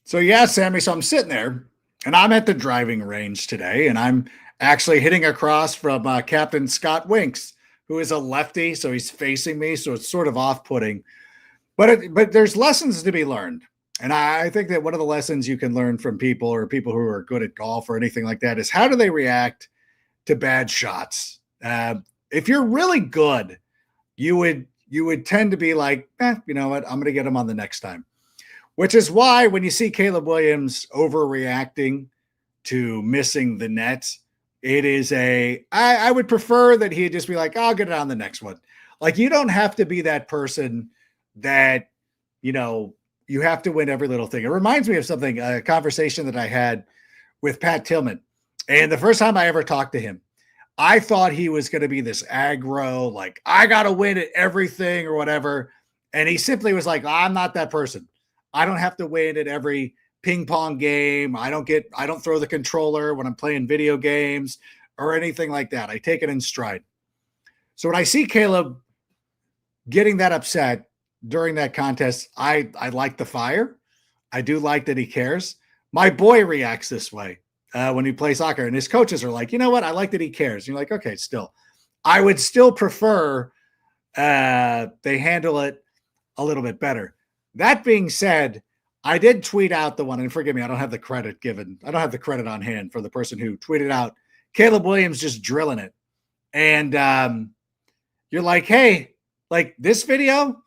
So yeah, Sammy. So I'm sitting there, and I'm at the driving range today, and I'm actually hitting across from Captain Scott Winks, who is a lefty, so he's facing me, so it's sort of off-putting. But there's lessons to be learned, and I think that one of the lessons you can learn from people or people who are good at golf or anything like that is how do they react to bad shots. If you're really good, you would tend to be like, you know what, I'm going to get him on the next time. Which is why when you see Caleb Williams overreacting to missing the net, it is I would prefer that he'd just be like, I'll get it on the next one. Like, you don't have to be that person that, you have to win every little thing. It reminds me of something, a conversation that I had with Pat Tillman. And the first time I ever talked to him, I thought he was going to be this aggro, like, I got to win at everything or whatever. And he simply was like, I'm not that person. I don't have to win at every ping pong game. I don't throw the controller when I'm playing video games or anything like that. I take it in stride. So when I see Caleb getting that upset during that contest, I like the fire. I do like that he cares. My boy reacts this way when he plays soccer, and his coaches are like, you know what? I like that he cares. And you're like, okay, still. I would still prefer they handle it a little bit better. That being said, I did tweet out the one, and forgive me, I don't have the credit given. I don't have the credit on hand for the person who tweeted out Caleb Williams just drilling it. And you're like, hey, like, this video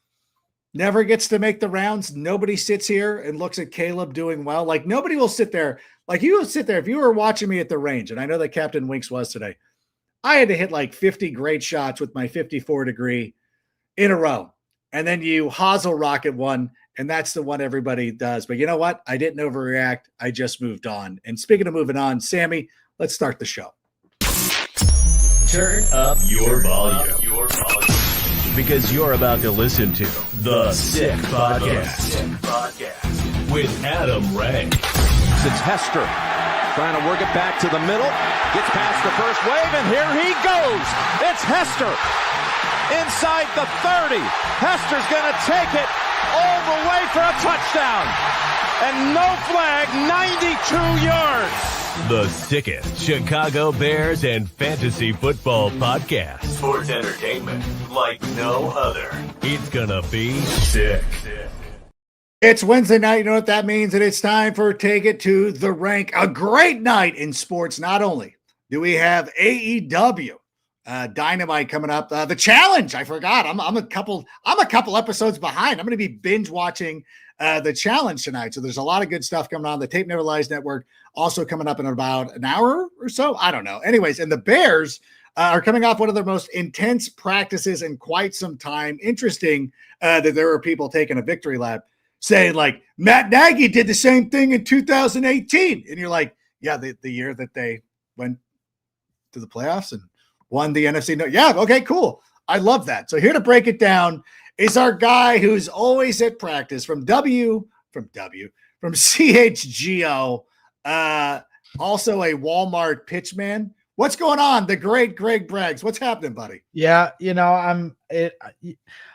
never gets to make the rounds. Nobody sits here and looks at Caleb doing well. Like, nobody will sit there. Like, you will sit there. If you were watching me at the range, and I know that Captain Winks was today, I had to hit like 50 great shots with my 54 degree in a row. And then you hosel rocket one, and that's the one everybody does. But you know what? I didn't overreact. I just moved on. And speaking of moving on, Sammy, let's start the show. Turn up your volume. Because you're about to listen to The Sick Podcast with Adam Ray. It's Hester trying to work it back to the middle. Gets past the first wave, and here he goes. It's Hester inside the 30. Hester's going to take it all the way for a touchdown. And no flag, 92 yards. The sickest Chicago Bears and fantasy football podcast. Sports entertainment like no other. It's gonna be sick. It's Wednesday night. You know what that means? And it's time for Take It to the Rank. A great night in sports. Not only do we have AEW Dynamite coming up, the Challenge. I forgot. I'm a couple episodes behind. I'm going to be binge watching the Challenge tonight. So there's a lot of good stuff coming on. The Tape Never Lies Network also coming up in about an hour or so. I don't know. Anyways, and the Bears are coming off one of their most intense practices in quite some time. Interesting that there are people taking a victory lap saying, like, Matt Nagy did the same thing in 2018. And you're like, yeah, the year that they went to the playoffs and won the NFC. No, yeah, okay, cool. I love that. So here to break it down is our guy who's always at practice from CHGO, also a Walmart pitchman. What's going on? The great Greg Braggs. What's happening, buddy? Yeah,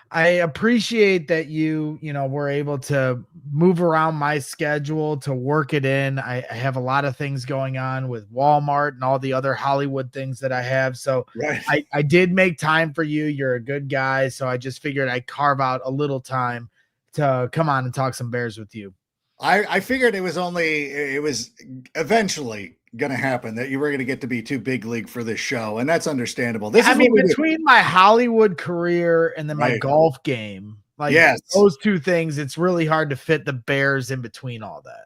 I appreciate that you were able to move around my schedule to work it in. I have a lot of things going on with Walmart and all the other Hollywood things that I have. So right. I did make time for you. You're a good guy. So I just figured I'd carve out a little time to come on and talk some Bears with you. I figured it was eventually going to happen that you were going to get to be too big league for this show. And that's understandable. Between my Hollywood career and then my golf game, those two things, it's really hard to fit the Bears in between all that.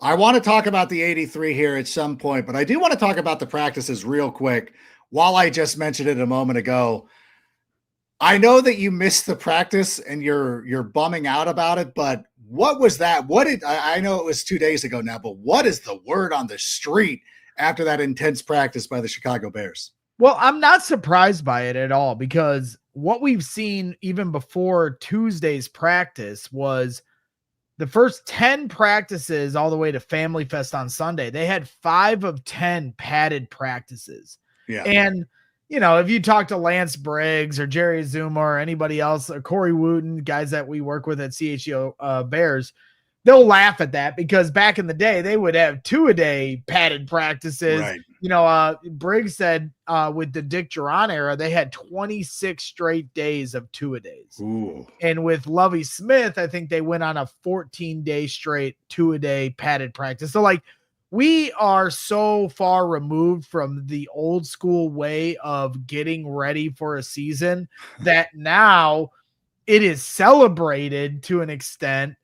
I want to talk about the 83 here at some point, but I do want to talk about the practices real quick. While I just mentioned it a moment ago, I know that you missed the practice and you're bumming out about it, but what was that? I know it was 2 days ago now, but what is the word on the street after that intense practice by the Chicago Bears? Well, I'm not surprised by it at all, because what we've seen even before Tuesday's practice was the first 10 practices all the way to Family Fest on Sunday. They had 5 of 10 padded practices. Yeah. And if you talk to Lance Briggs or Jerry Zuma or anybody else, or Corey Wooten, guys that we work with at CHGO Bears, they'll laugh at that because back in the day they would have 2-a-day padded practices. Right. Briggs said with the Dick Duran era, they had 26 straight days of 2-a-days. Ooh. And with Lovie Smith, I think they went on a 14-day straight 2-a-day padded practice. So like we are so far removed from the old school way of getting ready for a season that now it is celebrated to an extent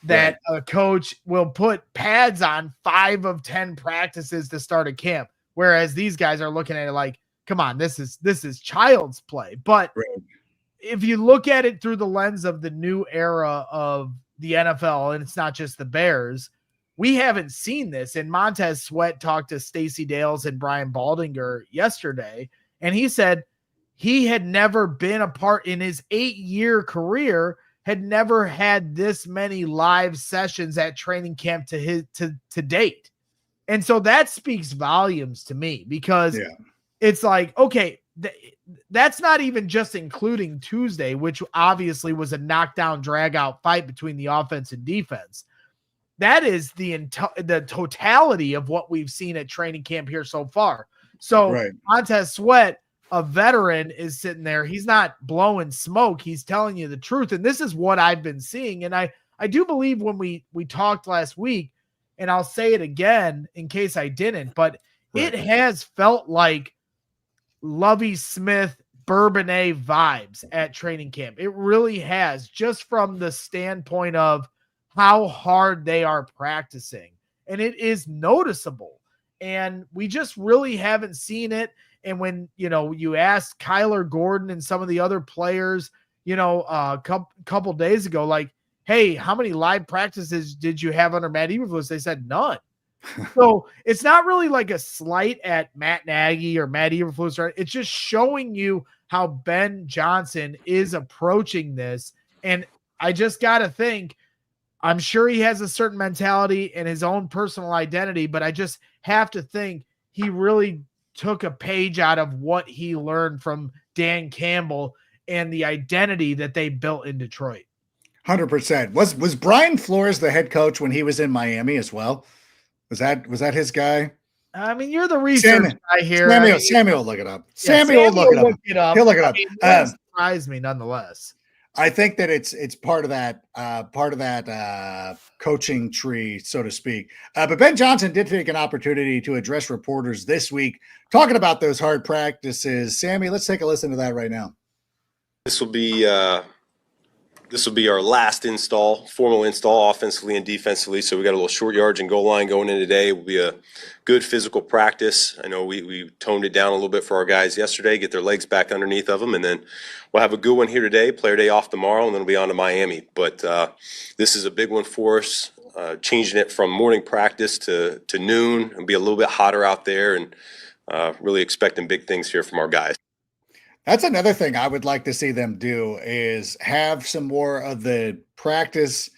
that a coach will put pads on 5 of 10 practices to start a camp. Whereas these guys are looking at it like, come on, this is child's play. But if you look at it through the lens of the new era of the NFL, and it's not just the Bears, we haven't seen this. And Montez Sweat talked to Stacey Dales and Brian Baldinger yesterday, and he said he had never been a part in his 8-year career, had never had this many live sessions at training camp to date. And so that speaks volumes to me because it's like, okay, that's not even just including Tuesday, which obviously was a knockdown, drag out fight between the offense and defense. That is the totality of what we've seen at training camp here so far. So Montez Sweat, a veteran, is sitting there. He's not blowing smoke. He's telling you the truth. And this is what I've been seeing. And I do believe when we talked last week, and I'll say it again in case I didn't, but it has felt like Lovie Smith, Bourbonnais vibes at training camp. It really has, just from the standpoint of how hard they are practicing. And it is noticeable. And we just really haven't seen it. And when, you ask Kyler Gordon and some of the other players, a couple days ago, like, hey, how many live practices did you have under Matt Eberflus? They said none. So it's not really like a slight at Matt Nagy or Matt Eberflus. It's just showing you how Ben Johnson is approaching this. And I just got to think, I'm sure he has a certain mentality and his own personal identity, but I just have to think he really took a page out of what he learned from Dan Campbell and the identity that they built in Detroit. 100%. Was Brian Flores the head coach when he was in Miami as well? Was that his guy? I mean, you're the research guy here. Samuel, look it up. Samuel will look it up. He'll look it up. It surprised me nonetheless. I think that it's part of that coaching tree, so to speak. But Ben Johnson did take an opportunity to address reporters this week, talking about those hard practices. Sammy, let's take a listen to that right now. This will be our last formal install offensively and defensively. So we got a little short yards and goal line going in today. It will be a good physical practice. I know we toned it down a little bit for our guys yesterday, get their legs back underneath of them. And then we'll have a good one here today, player day off tomorrow, and then we'll be on to Miami. But this is a big one for us, changing it from morning practice to noon and be a little bit hotter out there, and really expecting big things here from our guys. That's another thing I would like to see them do, is have some more of the practice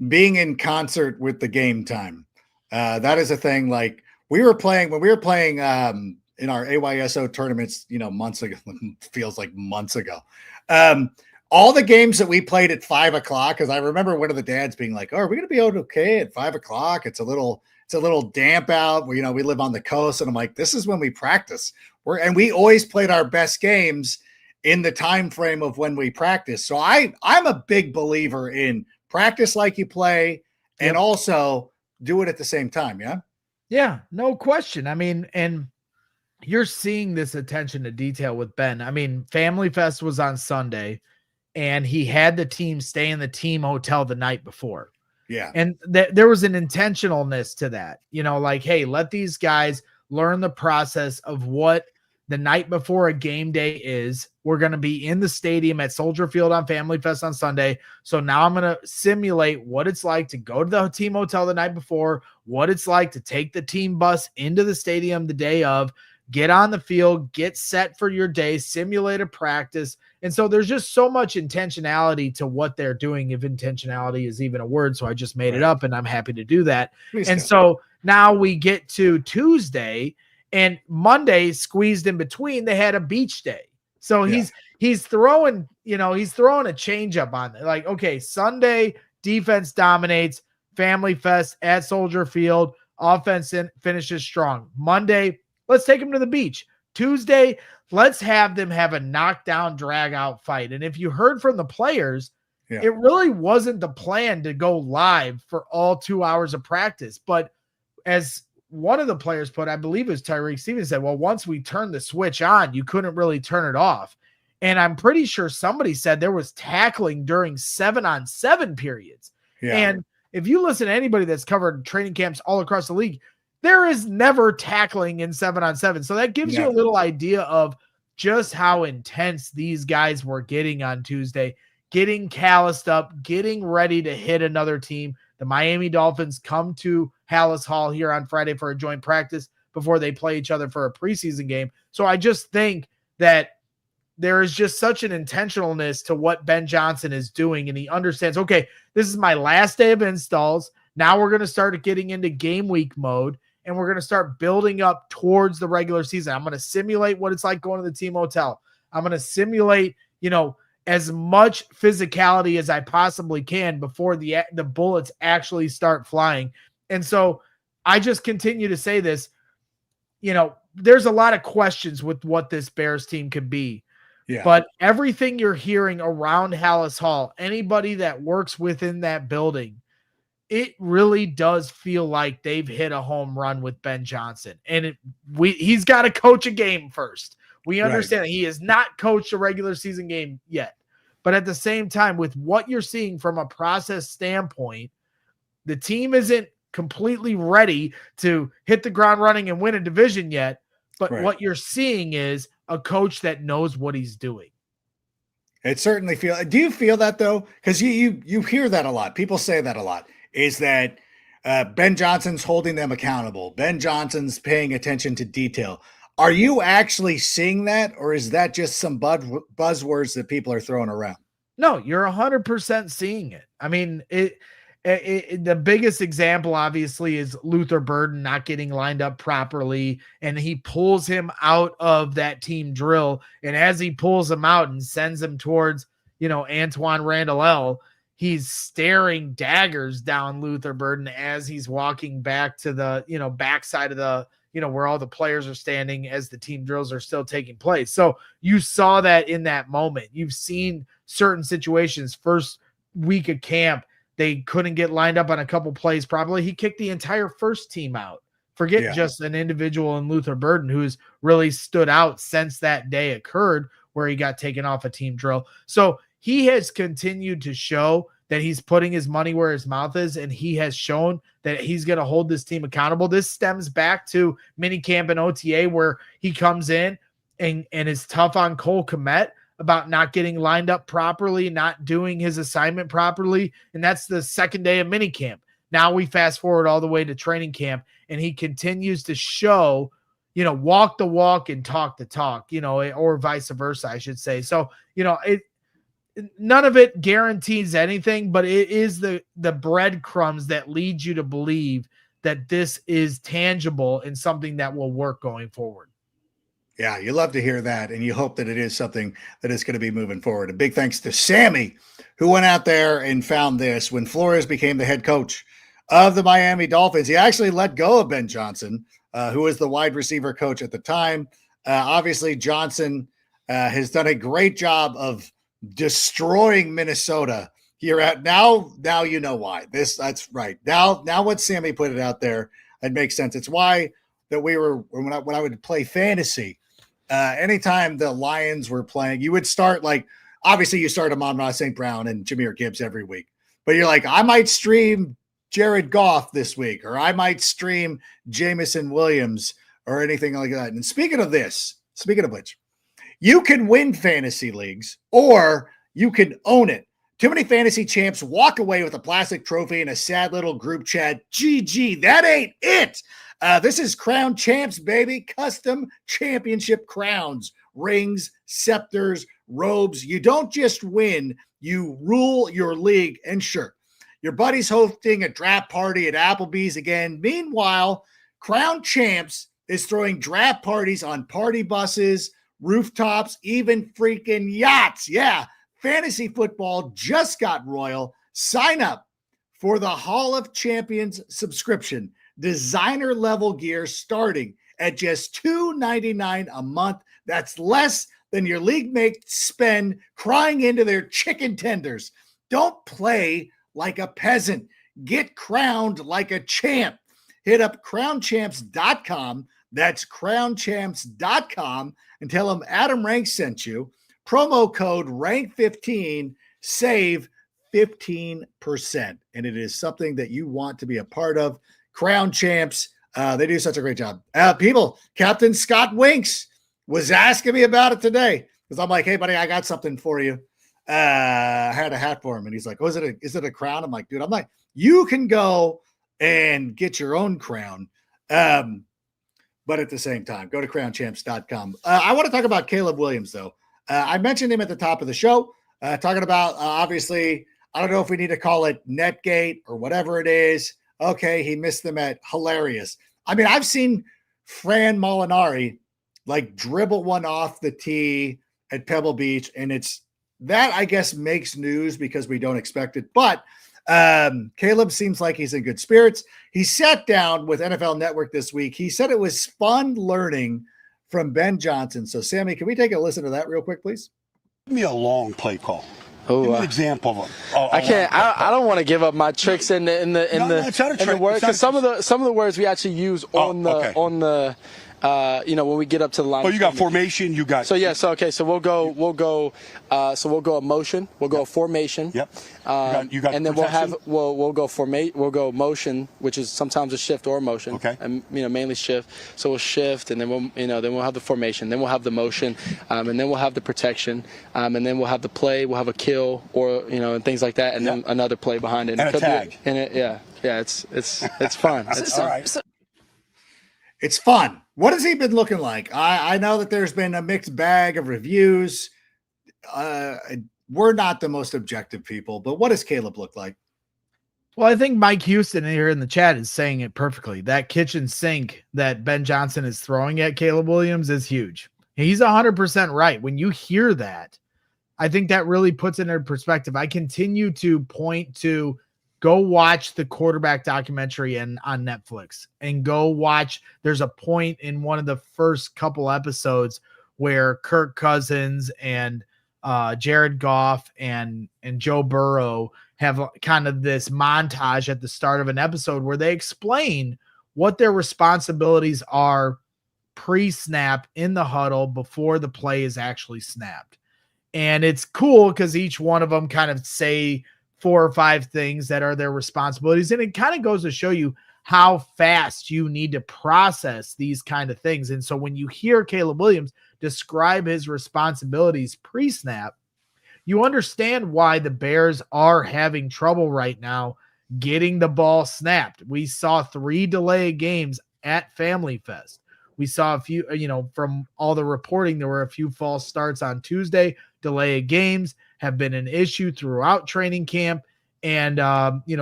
being in concert with the game time. That is a thing. Like when we were playing in our AYSO tournaments, months ago, feels like months ago. All the games that we played at 5:00, because I remember one of the dads being like, "Oh, are we going to be okay at 5:00? It's a little damp out. We live on the coast." And I'm like, this is when we practice. We always played our best games in the time frame of when we practice. So I'm a big believer in practice like you play, and also do it at the same time. Yeah. Yeah, no question. I mean, and you're seeing this attention to detail with Ben. I mean, Family Fest was on Sunday, and he had the team stay in the team hotel the night before. Yeah. And there was an intentionalness to that, like, hey, let these guys learn the process of what the night before a game day is. We're going to be in the stadium at Soldier Field on Family Fest on Sunday. So now I'm going to simulate what it's like to go to the team hotel the night before, what it's like to take the team bus into the stadium the day of, get on the field, get set for your day, simulate a practice. And so there's just so much intentionality to what they're doing, if intentionality is even a word. So I just made it up, and I'm happy to do that. So now we get to Tuesday, and Monday squeezed in between. They had a beach day. So he's throwing, he's throwing a change up on it. Like, okay, Sunday defense dominates. Family Fest at Soldier Field. Offense finishes strong. Monday, let's take them to the beach. Tuesday, let's have them have a knockdown, drag-out fight. And if you heard from the players, it really wasn't the plan to go live for all 2 hours of practice. But as one of the players put, I believe it was Tyreek Stevens, said, well, once we turned the switch on, you couldn't really turn it off. And I'm pretty sure somebody said there was tackling during 7-on-7 periods. Yeah. And if you listen to anybody that's covered training camps all across the league, there is never tackling in 7-on-7. So that gives you a little idea of just how intense these guys were getting on Tuesday, getting calloused up, getting ready to hit another team. The Miami Dolphins come to Hallis Hall here on Friday for a joint practice before they play each other for a preseason game. So I just think that there is just such an intentionalness to what Ben Johnson is doing. And he understands, okay, this is my last day of installs. Now we're going to start getting into game week mode, and we're going to start building up towards the regular season. I'm going to simulate what it's like going to the team hotel. I'm going to simulate, as much physicality as I possibly can before the bullets actually start flying. And so I just continue to say this, there's a lot of questions with what this Bears team could be. Yeah. But everything you're hearing around Hallis Hall, anybody that works within that building, it really does feel like they've hit a home run with Ben Johnson. And he's got to coach a game first. We understand that he has not coached a regular season game yet. But at the same time, with what you're seeing from a process standpoint, the team isn't completely ready to hit the ground running and win a division yet. But what you're seeing is a coach that knows what he's doing. It certainly do you feel that though? Because you hear that a lot. People say that a lot, is that Ben Johnson's holding them accountable. Ben Johnson's paying attention to detail. Are you actually seeing that, or is that just some buzzwords that people are throwing around? No, you're 100% seeing it. I mean, the biggest example, obviously, is Luther Burden not getting lined up properly, and he pulls him out of that team drill. And as he pulls him out and sends him towards, Antoine Randall, he's staring daggers down Luther Burden as he's walking back to the, backside of the, where all the players are standing as the team drills are still taking place. So you saw that in that moment. You've seen certain situations, first week of camp, they couldn't get lined up on a couple plays properly. He kicked the entire first team out. Forget just an individual in Luther Burden who's really stood out since that day occurred where he got taken off a team drill. So he has continued to show that he's putting his money where his mouth is, and he has shown that he's going to hold this team accountable. This stems back to minicamp and OTA where he comes in and is tough on Cole Kmet about not getting lined up properly, not doing his assignment properly. And that's the second day of minicamp. Now we fast forward all the way to training camp, and he continues to show, walk the walk and talk the talk, or vice versa, I should say. So, none of it guarantees anything, but it is the breadcrumbs that lead you to believe that this is tangible and something that will work going forward. Yeah, you love to hear that, and you hope that it is something that is going to be moving forward. A big thanks to Sammy, who went out there and found this. When Flores became the head coach of the Miami Dolphins, he actually let go of Ben Johnson, who was the wide receiver coach at the time. Obviously, Johnson has done a great job of destroying Minnesota here at now you know why. That's right. Now what Sammy put it out there, it makes sense. It's why that when I would play fantasy, anytime the Lions were playing, you would start obviously you start Amon-Ra St. Brown and Jahmyr Gibbs every week, but you're like, I might stream Jared Goff this week, or I might stream Jamison Williams or anything like that. And speaking of which, you can win fantasy leagues or you can own it. Too many fantasy champs walk away with a plastic trophy and a sad little group chat. GG, that ain't it. This is Crown Champs, baby. Custom championship crowns, rings, scepters, robes. You don't just win, you rule your league. And sure, your buddy's hosting a draft party at Applebee's again. Meanwhile, Crown Champs is throwing draft parties on party buses, rooftops, even freaking yachts. Yeah, fantasy football just got royal. Sign up for the Hall of Champions subscription. Designer level gear starting at just $2.99 a month. That's less than your league mates spend crying into their chicken tenders. Don't play like a peasant. Get crowned like a champ. Hit up crownchamps.com. That's crownchamps.com and tell them Adam Rank sent you. Promo code RANK15, save 15%. And it is something that you want to be a part of. Crown Champs, they do such a great job. People, Captain Scott Winks was asking me about it today because I'm like, hey, buddy, I got something for you. I had a hat for him. And he's like, oh, is it a crown? I'm like, dude, you can go and get your own crown. But at the same time, go to crownchamps.com. I want to talk about Caleb Williams, though. I mentioned him at the top of the show, talking about, obviously, I don't know if we need to call it Netgate or whatever it is. Okay, he missed them at hilarious. I mean, I've seen Fran Molinari like dribble one off the tee at Pebble Beach, and it's that, I guess, makes news because we don't expect it. But Caleb seems like he's in good spirits. He sat down with NFL Network this week. He said it was fun learning from Ben Johnson. So, Sammy, can we take a listen to that real quick, please? Give me a long play call. Ooh, Give me an example of I can't. I don't want to give up my tricks in the it's not a trick. words, It's not because some of the words we actually use on the when we get up to the line. Oh, you got formation. You got. So we'll go a motion. We'll go a formation. Yep. You got and then protection? we'll go motion, which is sometimes a shift or a motion. Okay. And mainly shift. So we'll shift, and then we'll have the formation, then we'll have the motion, and then we'll have the protection, and then we'll have the play, we'll have a kill, or and things like that, and then another play behind it. And a tag. It's fun. It's all right. It's fun. What has he been looking like? I know that there's been a mixed bag of reviews. We're not the most objective people, but what does Caleb look like? Well, I think Mike Houston here in the chat is saying it perfectly. That kitchen sink that Ben Johnson is throwing at Caleb Williams is huge. He's 100% right. When you hear that, I think that really puts it in perspective. I continue to point to go watch the quarterback documentary on Netflix and go watch. There's a point in one of the first couple episodes where Kirk Cousins and Jared Goff and Joe Burrow have kind of this montage at the start of an episode where they explain what their responsibilities are pre-snap in the huddle before the play is actually snapped. And it's cool because each one of them kind of say 4 or 5 things that are their responsibilities. And it kind of goes to show you how fast you need to process these kind of things. And so when you hear Caleb Williams describe his responsibilities pre-snap, you understand why the Bears are having trouble right now getting the ball snapped. We saw 3 delay games at Family Fest. We saw a few, from all the reporting, there were a few false starts on Tuesday. Delay of games have been an issue throughout training camp. And,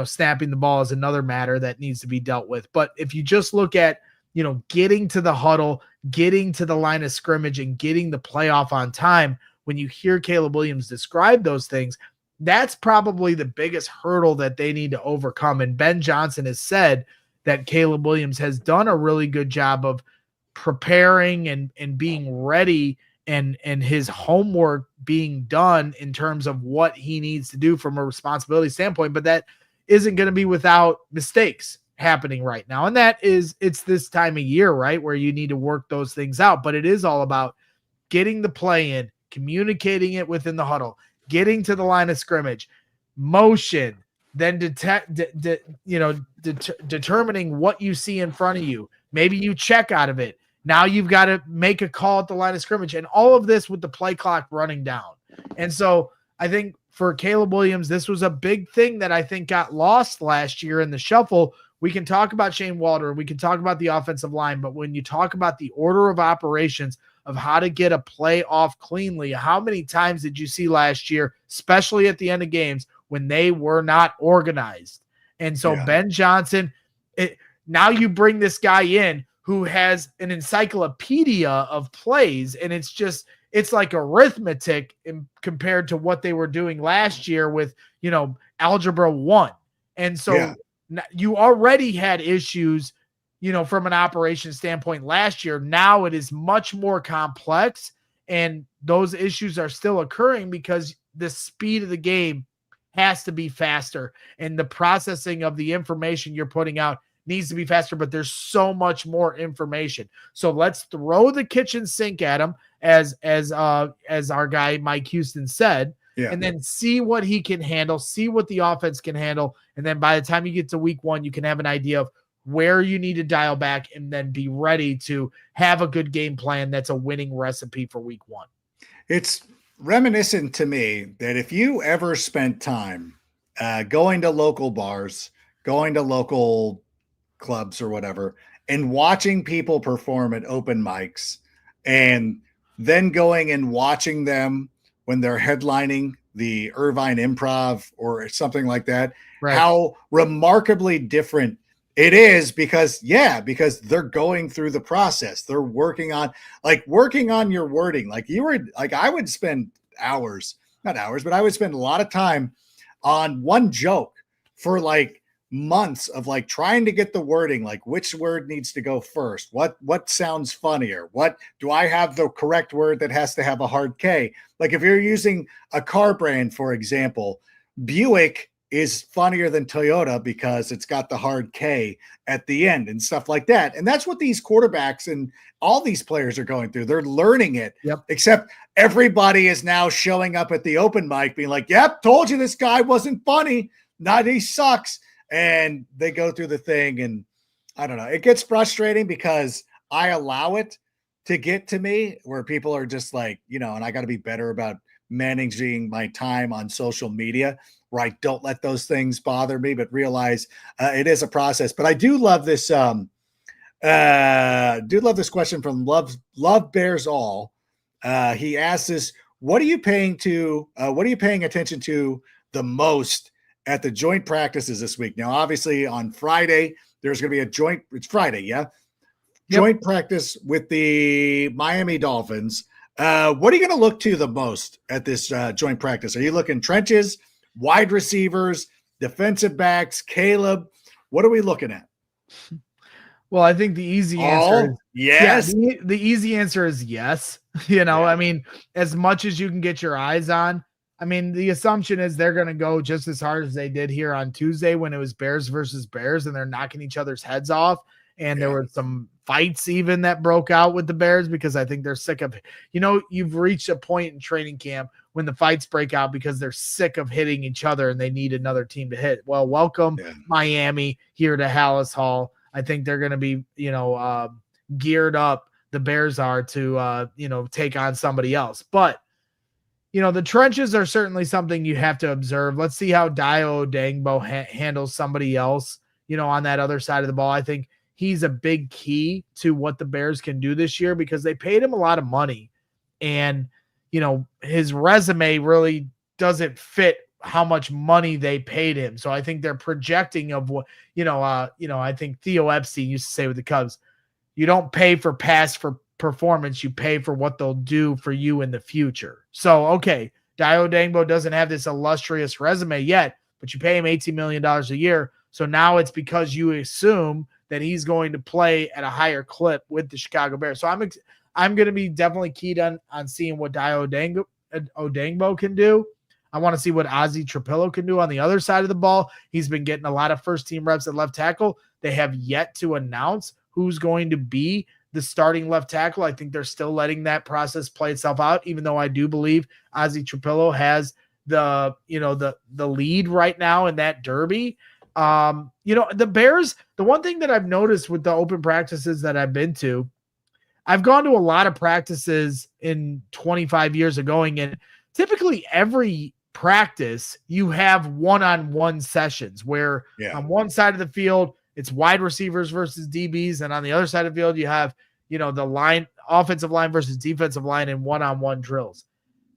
snapping the ball is another matter that needs to be dealt with. But if you just look at, getting to the huddle, getting to the line of scrimmage, and getting the playoff on time, when you hear Caleb Williams describe those things, that's probably the biggest hurdle that they need to overcome. And Ben Johnson has said that Caleb Williams has done a really good job of preparing and being ready and his homework being done in terms of what he needs to do from a responsibility standpoint, but that isn't going to be without mistakes happening right now. And it's this time of year, right, where you need to work those things out, but it is all about getting the play in, communicating it within the huddle, getting to the line of scrimmage, motion, then determining what you see in front of you. Maybe you check out of it. Now you've got to make a call at the line of scrimmage, and all of this with the play clock running down. And so I think for Caleb Williams, this was a big thing that I think got lost last year in the shuffle. We can talk about Shane Walter, we can talk about the offensive line, but when you talk about the order of operations of how to get a play off cleanly, how many times did you see last year, especially at the end of games, when they were not organized? And so Ben Johnson, now you bring this guy in who has an encyclopedia of plays, and it's like arithmetic compared to what they were doing last year with, Algebra 1. And so you already had issues, from an operation standpoint last year. Now it is much more complex, and those issues are still occurring because the speed of the game has to be faster, and the processing of the information you're putting out needs to be faster, but there's so much more information. So let's throw the kitchen sink at him, as our guy Mike Houston said, and then see what he can handle, see what the offense can handle. And then by the time you get to week 1, you can have an idea of where you need to dial back and then be ready to have a good game plan that's a winning recipe for week 1. It's reminiscent to me that if you ever spent time going to local bars, going to local clubs or whatever, and watching people perform at open mics, and then going and watching them when they're headlining the Irvine Improv or something like that, how remarkably different it is, because they're going through the process. They're working on your wording. I would spend not hours, but I would spend a lot of time on one joke for months of trying to get the wording, which word needs to go first, what sounds funnier, what do I have the correct word that has to have a hard K. If you're using a car brand, for example, Buick is funnier than Toyota because it's got the hard K at the end and stuff like that. And that's what these quarterbacks and all these players are going through. They're learning it, except everybody is now showing up at the open mic being like, yep, told you this guy wasn't funny. Not he sucks. And they go through the thing, and I don't know. It gets frustrating because I allow it to get to me where people are just and I got to be better about managing my time on social media where I don't let those things bother me, but realize it is a process. But I do love this. This question from Love Bears All. He asks us, what are you paying attention to the most at the joint practices this week? Now, obviously on Friday, there's going to be it's Friday. Yeah. Joint practice with the Miami Dolphins. What are you going to look to the most at this joint practice? Are you looking trenches, wide receivers, defensive backs, Caleb? What are we looking at? Well, I think the easy answer is yes. Yeah, the easy answer is yes. I mean, as much as you can get your eyes on, the assumption is they're going to go just as hard as they did here on Tuesday when it was Bears versus Bears and they're knocking each other's heads off. And there were some fights even that broke out with the Bears because I think they're sick of, you've reached a point in training camp when the fights break out because they're sick of hitting each other and they need another team to hit. Well, welcome Miami here to Hallis Hall. I think they're going to be, geared up. The Bears are to, take on somebody else. But, the trenches are certainly something you have to observe. Let's see how Dio Dangbo handles somebody else, on that other side of the ball. I think he's a big key to what the Bears can do this year because they paid him a lot of money. And, his resume really doesn't fit how much money they paid him. So I think they're projecting of what, I think Theo Epstein used to say with the Cubs, you don't pay for past performance, you pay for what they'll do for you in the future. So, okay, Dio Dangbo doesn't have this illustrious resume yet, but you pay him $18 million a year. So now it's because you assume that he's going to play at a higher clip with the Chicago Bears. So I'm going to be definitely keyed on seeing what Dio Dangbo can do. I want to see what Ozzie Trapillo can do on the other side of the ball. He's been getting a lot of first-team reps at left tackle. They have yet to announce who's going to be the starting left tackle. I think they're still letting that process play itself out, even though I do believe Ozzie Trapillo has the lead right now in that derby. The Bears, the one thing that I've noticed with the open practices that I've been to, I've gone to a lot of practices in 25 years of going, and typically every practice you have one-on-one sessions where on one side of the field, it's wide receivers versus DBs. And on the other side of the field, you have, the line, offensive line versus defensive line and one-on-one drills.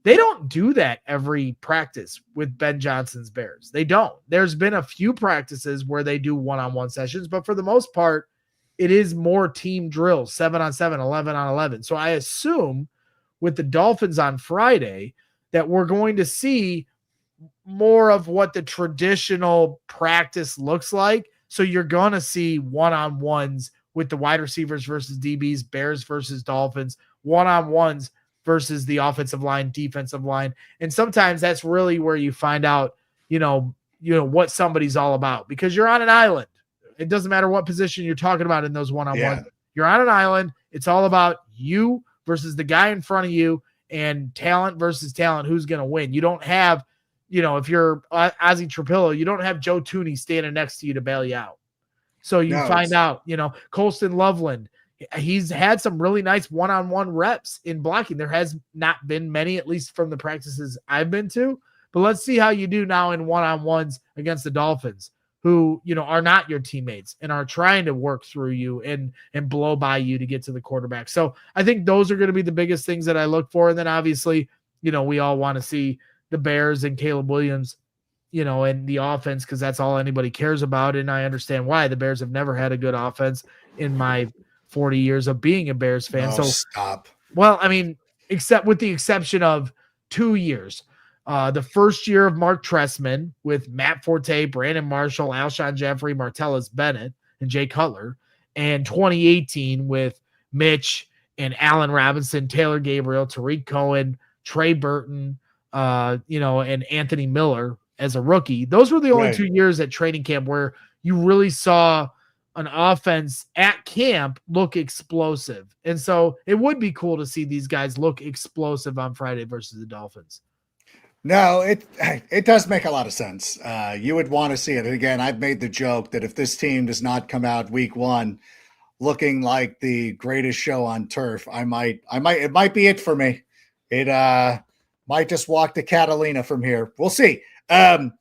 They don't do that every practice with Ben Johnson's Bears. They don't. There's been a few practices where they do one-on-one sessions, but for the most part, it is more team drills, 7-on-7, 11-on-11. So I assume with the Dolphins on Friday that we're going to see more of what the traditional practice looks like. So you're going to see one-on-ones with the wide receivers versus DBs, Bears versus Dolphins, one-on-ones versus the offensive line, defensive line. And sometimes that's really where you find out, what somebody's all about, because you're on an island. It doesn't matter what position you're talking about in those one-on-ones. Yeah. You're on an island. It's all about you versus the guy in front of you, and talent versus talent. Who's going to win? You don't have, if you're Ozzie Trapillo, you don't have Joe Tooney standing next to you to bail you out. So you find out, Colston Loveland, he's had some really nice one-on-one reps in blocking. There has not been many, at least from the practices I've been to. But let's see how you do now in one-on-ones against the Dolphins, who, are not your teammates and are trying to work through you and blow by you to get to the quarterback. So I think those are going to be the biggest things that I look for. And then obviously, we all want to see the Bears and Caleb Williams, and the offense, because that's all anybody cares about. And I understand why. The Bears have never had a good offense in my 40 years of being a Bears fan. Oh, stop. Well, I mean, except with the exception of 2 years. The first year of Mark Trestman with Matt Forte, Brandon Marshall, Alshon Jeffrey, Martellus Bennett, and Jay Cutler, and 2018 with Mitch and Allen Robinson, Taylor Gabriel, Tariq Cohen, Trey Burton, and Anthony Miller as a rookie. Those were the only 2 years at training camp where you really saw an offense at camp look explosive. And so it would be cool to see these guys look explosive on Friday versus the Dolphins. No, it does make a lot of sense. You would want to see it. And again, I've made the joke that if this team does not come out week one looking like the greatest show on turf, it might be it for me. It might just walk to Catalina from here. We'll see. But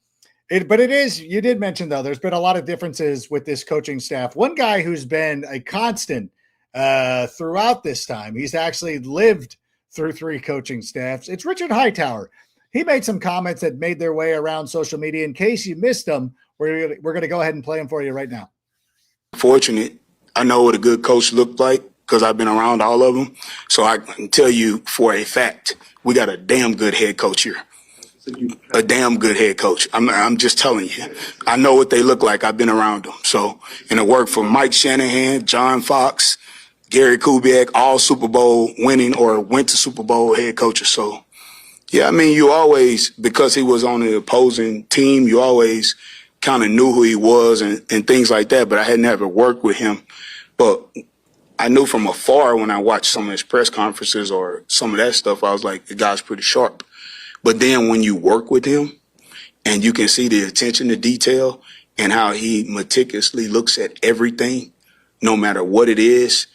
it is, you did mention though, there's been a lot of differences with this coaching staff. One guy who's been a constant throughout this time, he's actually lived through 3 coaching staffs. It's Richard Hightower. He made some comments that made their way around social media. In case you missed them, we're going to go ahead and play them for you right now. Fortunate. I know what a good coach looked like because I've been around all of them. So I can tell you for a fact, we got a damn good head coach here. A damn good head coach. I'm just telling you. I know what they look like. I've been around them. So, and it worked for Mike Shanahan, John Fox, Gary Kubiak, all Super Bowl winning or went to Super Bowl head coaches. So, yeah, I mean, you always, because he was on the opposing team, you always kind of knew who he was and things like that, but I had never worked with him. But I knew from afar when I watched some of his press conferences or some of that stuff, I was like, the guy's pretty sharp. But then when you work with him and you can see the attention to detail and how he meticulously looks at everything, no matter what it is,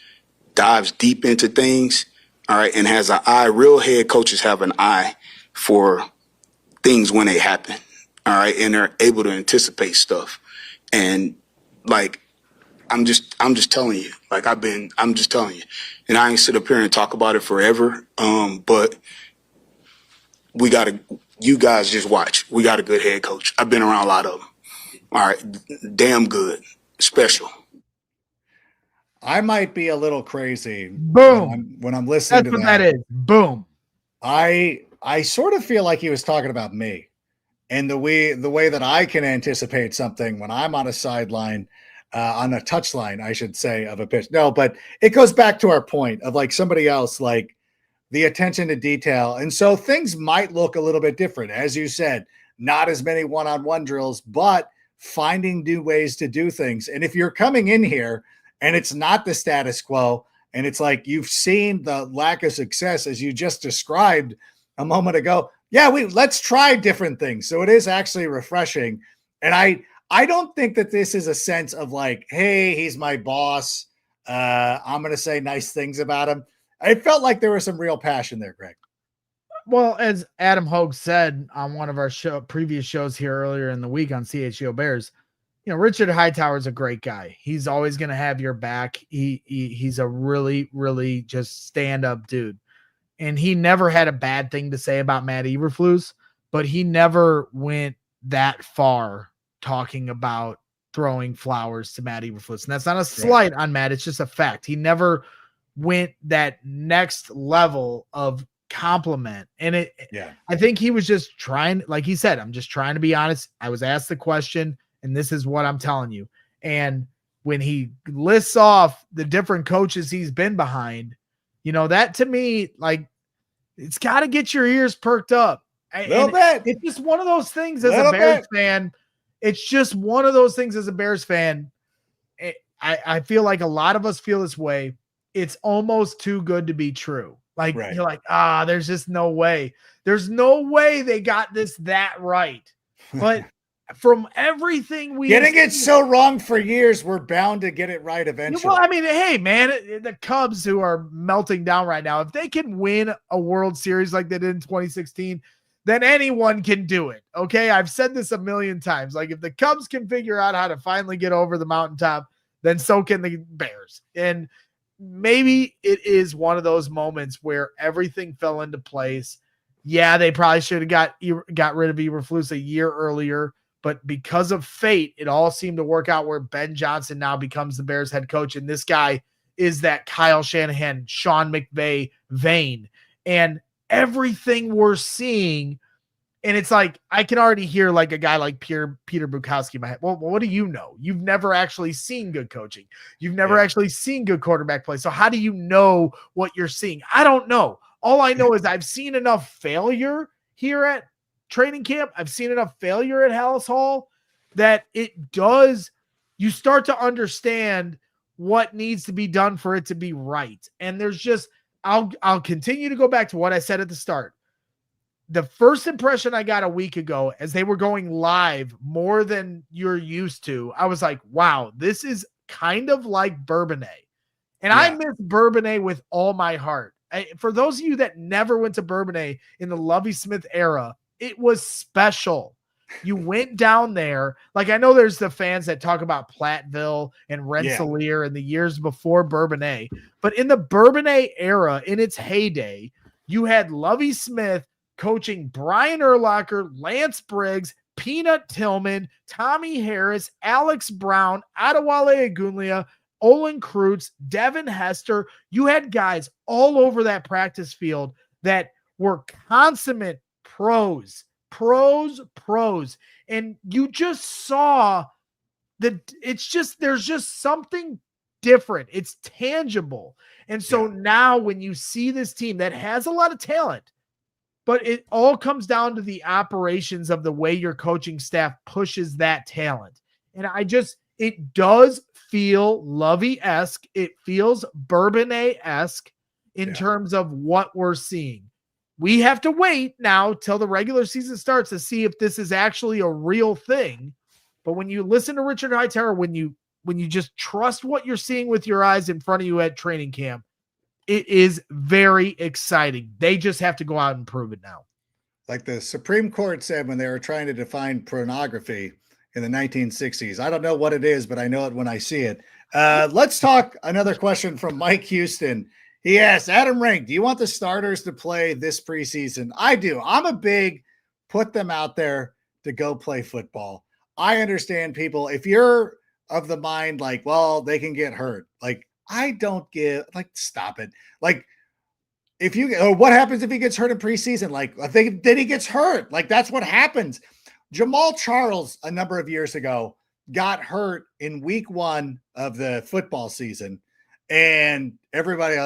dives deep into things, all right, and has an eye. Real head coaches have an eye for things when they happen, all right, and they're able to anticipate stuff. And like, I'm just telling you, like I'm just telling you, and I ain't sit up here and talk about it forever. But you guys just watch. We got a good head coach. I've been around a lot of them. All right, damn good, special. I might be a little crazy. Boom. When I'm listening to that. That's what that is. Boom. I sort of feel like he was talking about me and the way that I can anticipate something when I'm on a sideline, on a touchline, I should say, of a pitch. No, but it goes back to our point of like somebody else, like the attention to detail. And so things might look a little bit different. As you said, not as many one-on-one drills, but finding new ways to do things. And if you're coming in here and it's not the status quo, and it's like you've seen the lack of success as you just described a moment ago. Yeah, let's try different things. So it is actually refreshing. And I don't think that this is a sense of like, hey, he's my boss. I'm going to say nice things about him. I felt like there was some real passion there, Greg. Well, as Adam Hogue said on one of our previous shows here earlier in the week on CHGO Bears, Richard Hightower is a great guy. He's always going to have your back. He's a really, really just stand-up dude. And he never had a bad thing to say about Matt Eberflus, but he never went that far talking about throwing flowers to Matt Eberflus. And that's not a slight on Matt. It's just a fact. He never went that next level of compliment. And Yeah. I think he was just trying, like he said, I'm just trying to be honest. I was asked the question, and this is what I'm telling you. And when he lists off the different coaches he's been behind, that to me, like, it's got to get your ears perked up. A little bit. It's just one of those things as a Bears fan. It's just one of those things as a Bears fan. I feel like a lot of us feel this way. It's almost too good to be true. Like, you're like, there's just no way. There's no way they got that right. But from everything getting it so wrong for years, we're bound to get it right eventually. Well, I mean, hey, man, the Cubs, who are melting down right now, if they can win a World Series like they did in 2016, then anyone can do it. Okay. I've said this a million times. Like, if the Cubs can figure out how to finally get over the mountaintop, then so can the Bears. And maybe it is one of those moments where everything fell into place. Yeah, they probably should have got rid of Eberflus a year earlier, but because of fate, it all seemed to work out where Ben Johnson now becomes the Bears head coach. And this guy is that Kyle Shanahan, Sean McVay vein. And everything we're seeing, and it's like, I can already hear like a guy like Peter Bukowski in my head. Well, what do you know? You've never actually seen good coaching. You've never actually seen good quarterback play. So how do you know what you're seeing? I don't know. All I know is I've seen enough failure here at training camp. I've seen enough failure at Hallis Hall that you start to understand what needs to be done for it to be right. And there's just, I'll continue to go back to what I said at the start. The first impression I got a week ago, as they were going live more than you're used to, I was like, wow, this is kind of like Bourbonnais. And I miss Bourbonnais with all my heart. For those of you that never went to Bourbonnais in the Lovie Smith era, it was special. You went down there. Like, I know there's the fans that talk about Platteville and Rensselaer and the years before Bourbonnais, but in the Bourbonnais era, in its heyday, you had Lovie Smith coaching Brian Urlacher, Lance Briggs, Peanut Tillman, Tommy Harris, Alex Brown, Adewale Agunlia, Olin Kreutz, Devin Hester. You had guys all over that practice field that were consummate pros. And you just saw that there's just something different. It's tangible. And so now when you see this team that has a lot of talent, but it all comes down to the operations of the way your coaching staff pushes that talent. And it does feel Lovie-esque. It feels Bourbonnais-esque in terms of what we're seeing. We have to wait now till the regular season starts to see if this is actually a real thing. But when you listen to Richard Hightower, when you just trust what you're seeing with your eyes in front of you at training camp, it is very exciting. They just have to go out and prove it now. Like the Supreme Court said when they were trying to define pornography in the 1960s. I don't know what it is, but I know it when I see it. Let's talk another question from Mike Houston. He asks, Adam Rank, do you want the starters to play this preseason? I do. I'm a big put them out there to go play football. I understand people, if you're of the mind like, well, they can get hurt. Like, I don't give, like, stop it. Like, what happens if he gets hurt in preseason? Like, then he gets hurt. Like, that's what happens. Jamal Charles, a number of years ago, got hurt in week 1 of the football season. And everybody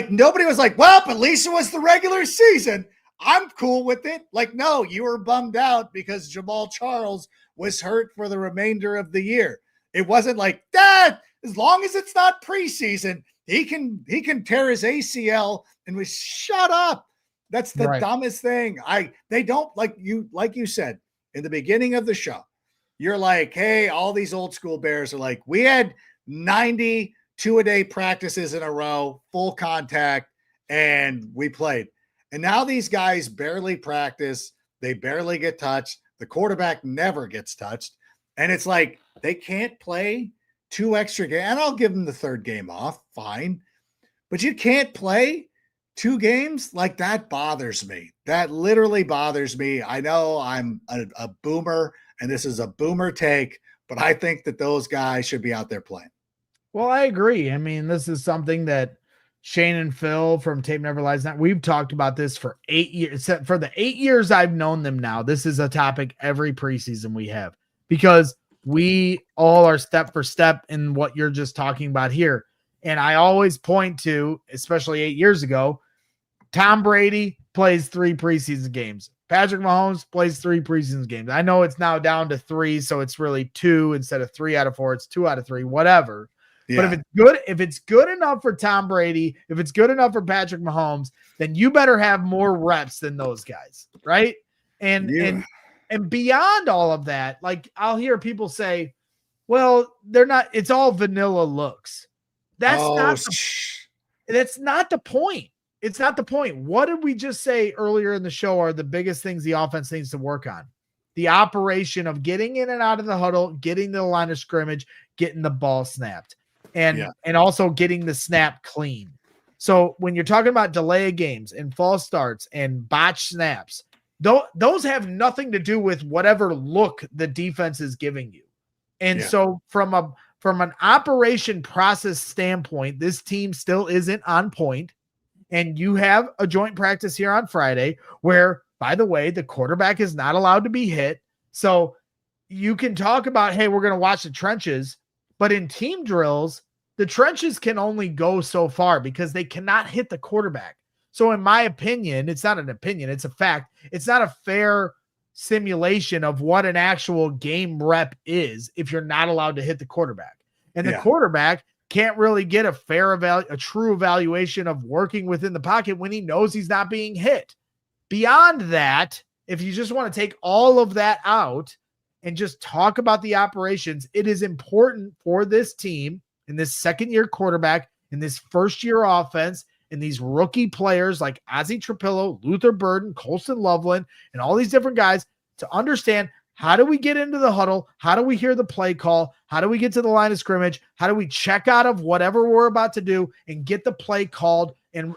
nobody was like, well, at least it was the regular season. I'm cool with it. Like, no, you were bummed out because Jamal Charles was hurt for the remainder of the year. It wasn't like that. As long as it's not preseason, he can tear his ACL and we shut up. That's the dumbest thing. They don't like you said in the beginning of the show. You're like, hey, all these old school Bears are like, we had 90 2-a-day practices in a row, full contact, and we played. And now these guys barely practice. They barely get touched. The quarterback never gets touched. And it's like, they can't play 2 extra games. And I'll give them the 3rd game off. Fine. But you can't play 2 games? Like, that bothers me. That literally bothers me. I know I'm a boomer, and this is a boomer take, but I think that those guys should be out there playing. Well, I agree. I mean, this is something that Shane and Phil from Tape Never Lies Not, we've talked about this for 8 years. For the 8 years I've known them now, this is a topic every preseason we have, because we all are step for step in what you're just talking about here. And I always point to, especially 8 years ago, Tom Brady plays 3 preseason games. Patrick Mahomes plays 3 preseason games. I know it's now down to 3, so it's really 2 instead of 3 out of 4. It's 2 out of 3, whatever. Yeah. But if it's good enough for Tom Brady, if it's good enough for Patrick Mahomes, then you better have more reps than those guys, right? And beyond all of that, like, I'll hear people say, well, they're not, it's all vanilla looks. That's not the point. It's not the point. What did we just say earlier in the show are the biggest things the offense needs to work on? The operation of getting in and out of the huddle, getting to the line of scrimmage, getting the ball snapped, and also getting the snap clean. So when you're talking about delay of games and false starts and botch snaps, those have nothing to do with whatever look the defense is giving you. And so from an operation process standpoint, this team still isn't on point. And you have a joint practice here on Friday where, by the way, the quarterback is not allowed to be hit. So you can talk about, hey, we're going to watch the trenches, but in team drills, the trenches can only go so far because they cannot hit the quarterback. So in my opinion, it's not an opinion, it's a fact. It's not a fair simulation of what an actual game rep is if you're not allowed to hit the quarterback. And the quarterback can't really get a true evaluation of working within the pocket when he knows he's not being hit. Beyond that, if you just want to take all of that out and just talk about the operations, it is important for this team, in this second-year quarterback, in this first-year offense, in these rookie players like Ozzie Trapillo, Luther Burden, Colston Loveland, and all these different guys, to understand, how do we get into the huddle? How do we hear the play call? How do we get to the line of scrimmage? How do we check out of whatever we're about to do and get the play called and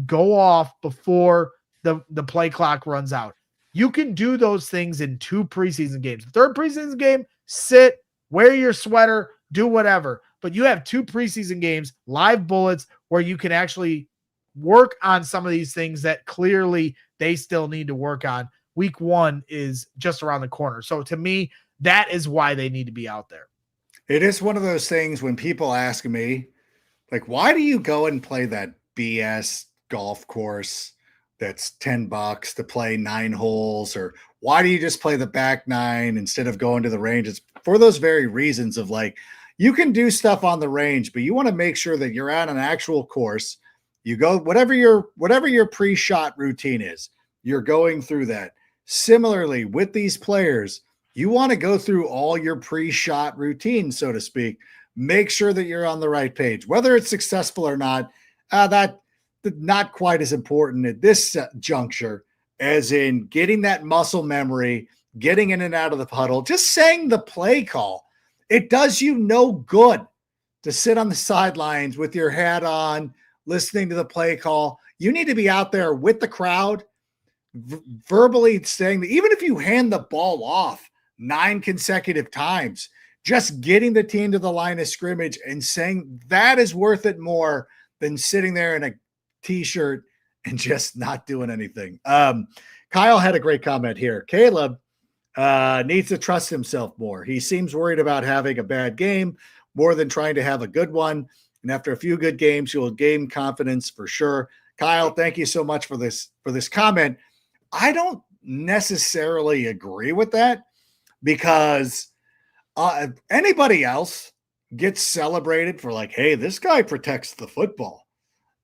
go off before the play clock runs out? You can do those things in 2 preseason games. Third preseason game, sit, wear your sweater, do whatever. But you have 2 preseason games, live bullets, where you can actually work on some of these things that clearly they still need to work on. Week 1 is just around the corner. So to me, that is why they need to be out there. It is one of those things when people ask me, like, why do you go and play that BS golf course that's $10 to play 9 holes? Or why do you just play the back 9 instead of going to the range? It's for those very reasons of, like, you can do stuff on the range, but you want to make sure that you're at an actual course. You go, whatever your pre-shot routine is, you're going through that. Similarly, with these players, you want to go through all your pre-shot routines, so to speak. Make sure that you're on the right page. Whether it's successful or not, that's not quite as important at this juncture as in getting that muscle memory, getting in and out of the huddle, just saying the play call. It does you no good to sit on the sidelines with your hat on, listening to the play call. You need to be out there with the crowd, verbally saying that, even if you hand the ball off 9 consecutive times, just getting the team to the line of scrimmage and saying that is worth it more than sitting there in a t-shirt and just not doing anything. Kyle had a great comment here. Caleb needs to trust himself more. He seems worried about having a bad game more than trying to have a good one. And after a few good games, he will gain confidence for sure. Kyle, thank you so much for this comment. I don't necessarily agree with that, because anybody else gets celebrated for, like, hey, this guy protects the football.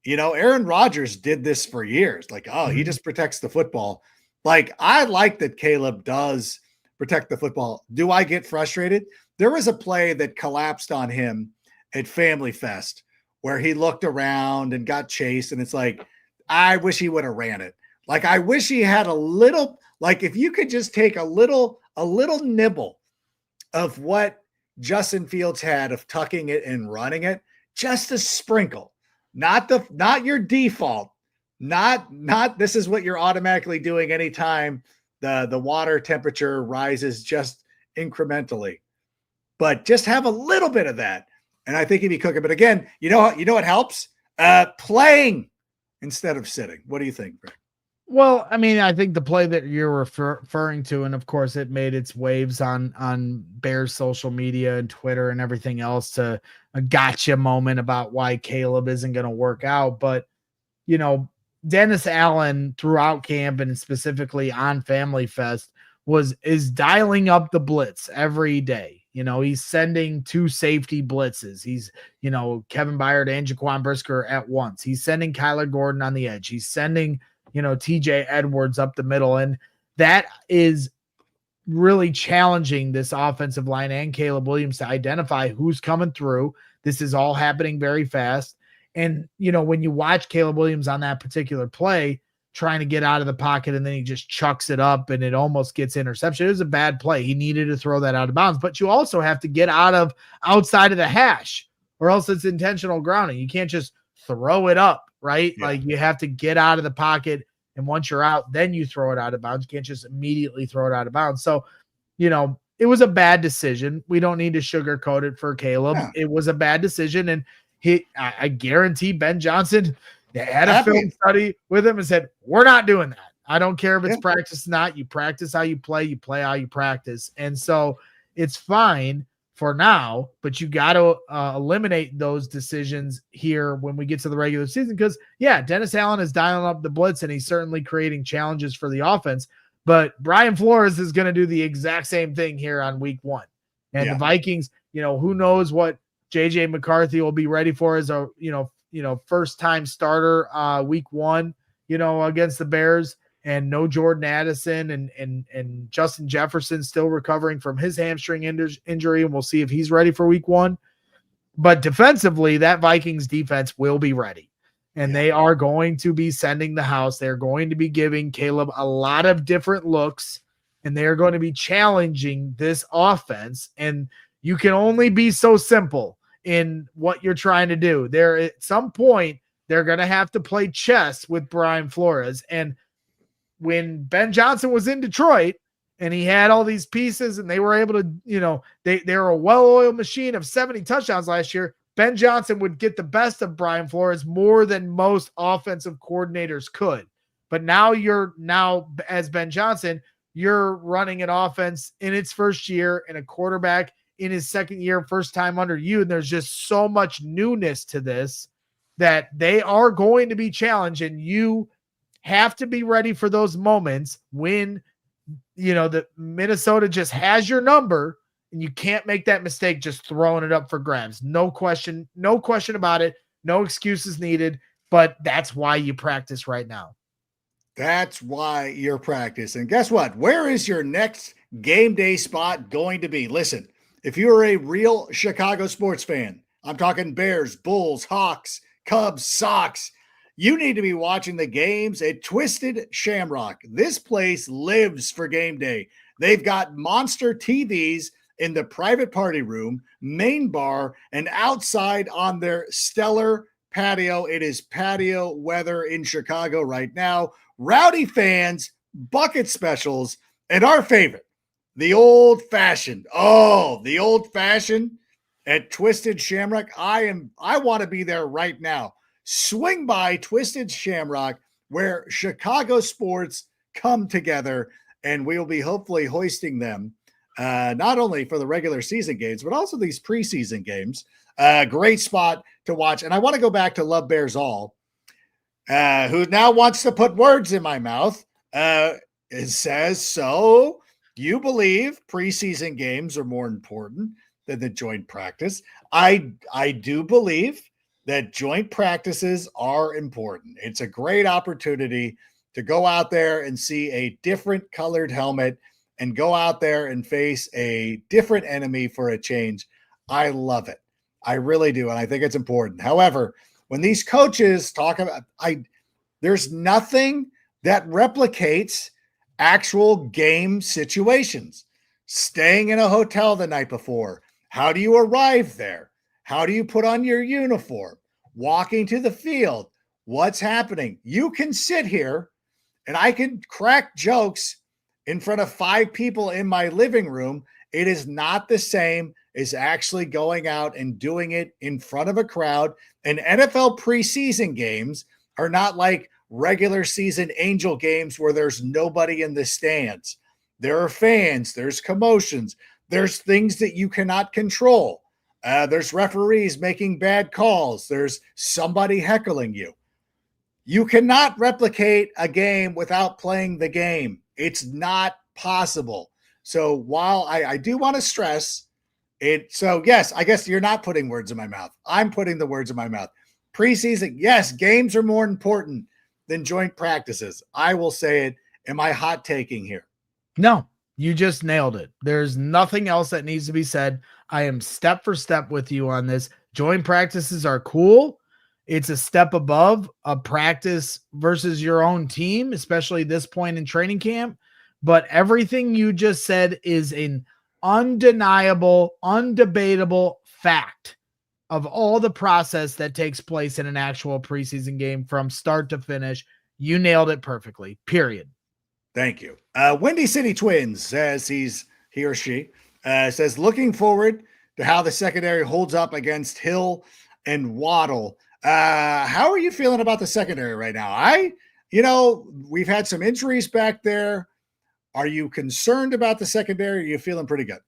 You know, Aaron Rodgers did this for years. Like, oh, he just protects the football. Like, I like that Caleb does protect the football. Do I get frustrated? There was a play that collapsed on him at Family Fest where he looked around and got chased, and it's like, I wish he would have ran it. Like, I wish he had a little, like, if you could just take a little nibble of what Justin Fields had of tucking it and running it, just a sprinkle, not your default, not this is what you're automatically doing anytime the water temperature rises just incrementally, but just have a little bit of that. And I think he'd be cooking. But again, you know what helps? Playing instead of sitting. What do you think, Greg? Well, I mean, I think the play that you're referring to, and of course it made its waves on Bears social media and Twitter and everything else, to a gotcha moment about why Caleb isn't going to work out. But, Dennis Allen throughout camp and specifically on Family Fest is dialing up the blitz every day. He's sending 2 safety blitzes. He's, Kevin Byard and Jaquan Brisker at once. He's sending Kyler Gordon on the edge. He's sending TJ Edwards up the middle. And that is really challenging this offensive line and Caleb Williams to identify who's coming through. This is all happening very fast. And, when you watch Caleb Williams on that particular play, trying to get out of the pocket, and then he just chucks it up and it almost gets interception. It was a bad play. He needed to throw that out of bounds, but you also have to get outside of the hash, or else it's intentional grounding. You can't just throw it up. Right? Yeah. Like, you have to get out of the pocket, and once you're out, then you throw it out of bounds. You can't just immediately throw it out of bounds. So, it was a bad decision. We don't need to sugarcoat it for Caleb. Yeah. It was a bad decision. And I guarantee Ben Johnson had a film study with him and said, we're not doing that. I don't care if it's practice or not. You practice how you play how you practice. And so it's fine for now, but you got to eliminate those decisions here when we get to the regular season. Because, Dennis Allen is dialing up the blitz, and he's certainly creating challenges for the offense. But Brian Flores is going to do the exact same thing here on week 1. And the Vikings, who knows what J.J. McCarthy will be ready for as a, first-time starter week 1, against the Bears. And no Jordan Addison, and Justin Jefferson still recovering from his hamstring injury, and we'll see if he's ready for week 1. But defensively, that Vikings defense will be ready, and they are going to be sending the house. They're going to be giving Caleb a lot of different looks, and they're going to be challenging this offense. And you can only be so simple in what you're trying to do. There, at some point, they're going to have to play chess with Brian Flores. And when Ben Johnson was in Detroit and he had all these pieces and they were able to, they were a well-oiled machine of 70 touchdowns last year, Ben Johnson would get the best of Brian Flores more than most offensive coordinators could. But now as Ben Johnson, you're running an offense in its first year and a quarterback in his second year, first time under you. And there's just so much newness to this that they are going to be challenged, and you have to be ready for those moments when, the Minnesota just has your number, and you can't make that mistake just throwing it up for grabs. No question about it. No excuses needed, but that's why you practice right now. That's why you're practicing. Guess what? Where is your next game day spot going to be? Listen, if you're a real Chicago sports fan, I'm talking Bears, Bulls, Hawks, Cubs, Sox, you need to be watching the games at Twisted Shamrock. This place lives for game day. They've got monster TVs in the private party room, main bar, and outside on their stellar patio. It is patio weather in Chicago right now. Rowdy fans, bucket specials, and our favorite, the old fashioned. Oh, the old fashioned at Twisted Shamrock. I want to be there right now. Swing by Twisted Shamrock, where Chicago sports come together, and we'll be hopefully hoisting them not only for the regular season games, but also these preseason games. Great spot to watch. And I want to go back to Love Bears All, who now wants to put words in my mouth. It says, so you believe preseason games are more important than the joint practice. I do believe that joint practices are important. It's a great opportunity to go out there and see a different colored helmet and go out there and face a different enemy for a change. I love it. I really do. And I think it's important. However, when these coaches talk about, there's nothing that replicates actual game situations. Staying in a hotel the night before. How do you arrive there? How do you put on your uniform? Walking to the field. What's happening? You can sit here and I can crack jokes in front of 5 people in my living room It is not the same as actually going out and doing it in front of a crowd. And NFL preseason games are not like regular season Angel games where there's nobody in the stands. There are fans, there's commotions, there's things that you cannot control. There's referees making bad calls. There's somebody heckling you. You cannot replicate a game without playing the game. It's not possible. So while I do want to stress it, so yes, I guess you're not putting words in my mouth. I'm putting the words in my mouth. Preseason, yes, games are more important than joint practices. I will say it. Am I hot taking here? No, you just nailed it. There's nothing else that needs to be said. I am step for step with you on this. Joint practices are cool. It's a step above a practice versus your own team, especially this point in training camp. But everything you just said is an undeniable, undebatable fact of all the process that takes place in an actual preseason game from start to finish. You nailed it perfectly, period. Thank you. Windy City Twins says he or she says, looking forward to how the secondary holds up against Hill and Waddle. How are you feeling about the secondary right now? We've had some injuries back there. Are you concerned about the secondary? Or are you feeling pretty good?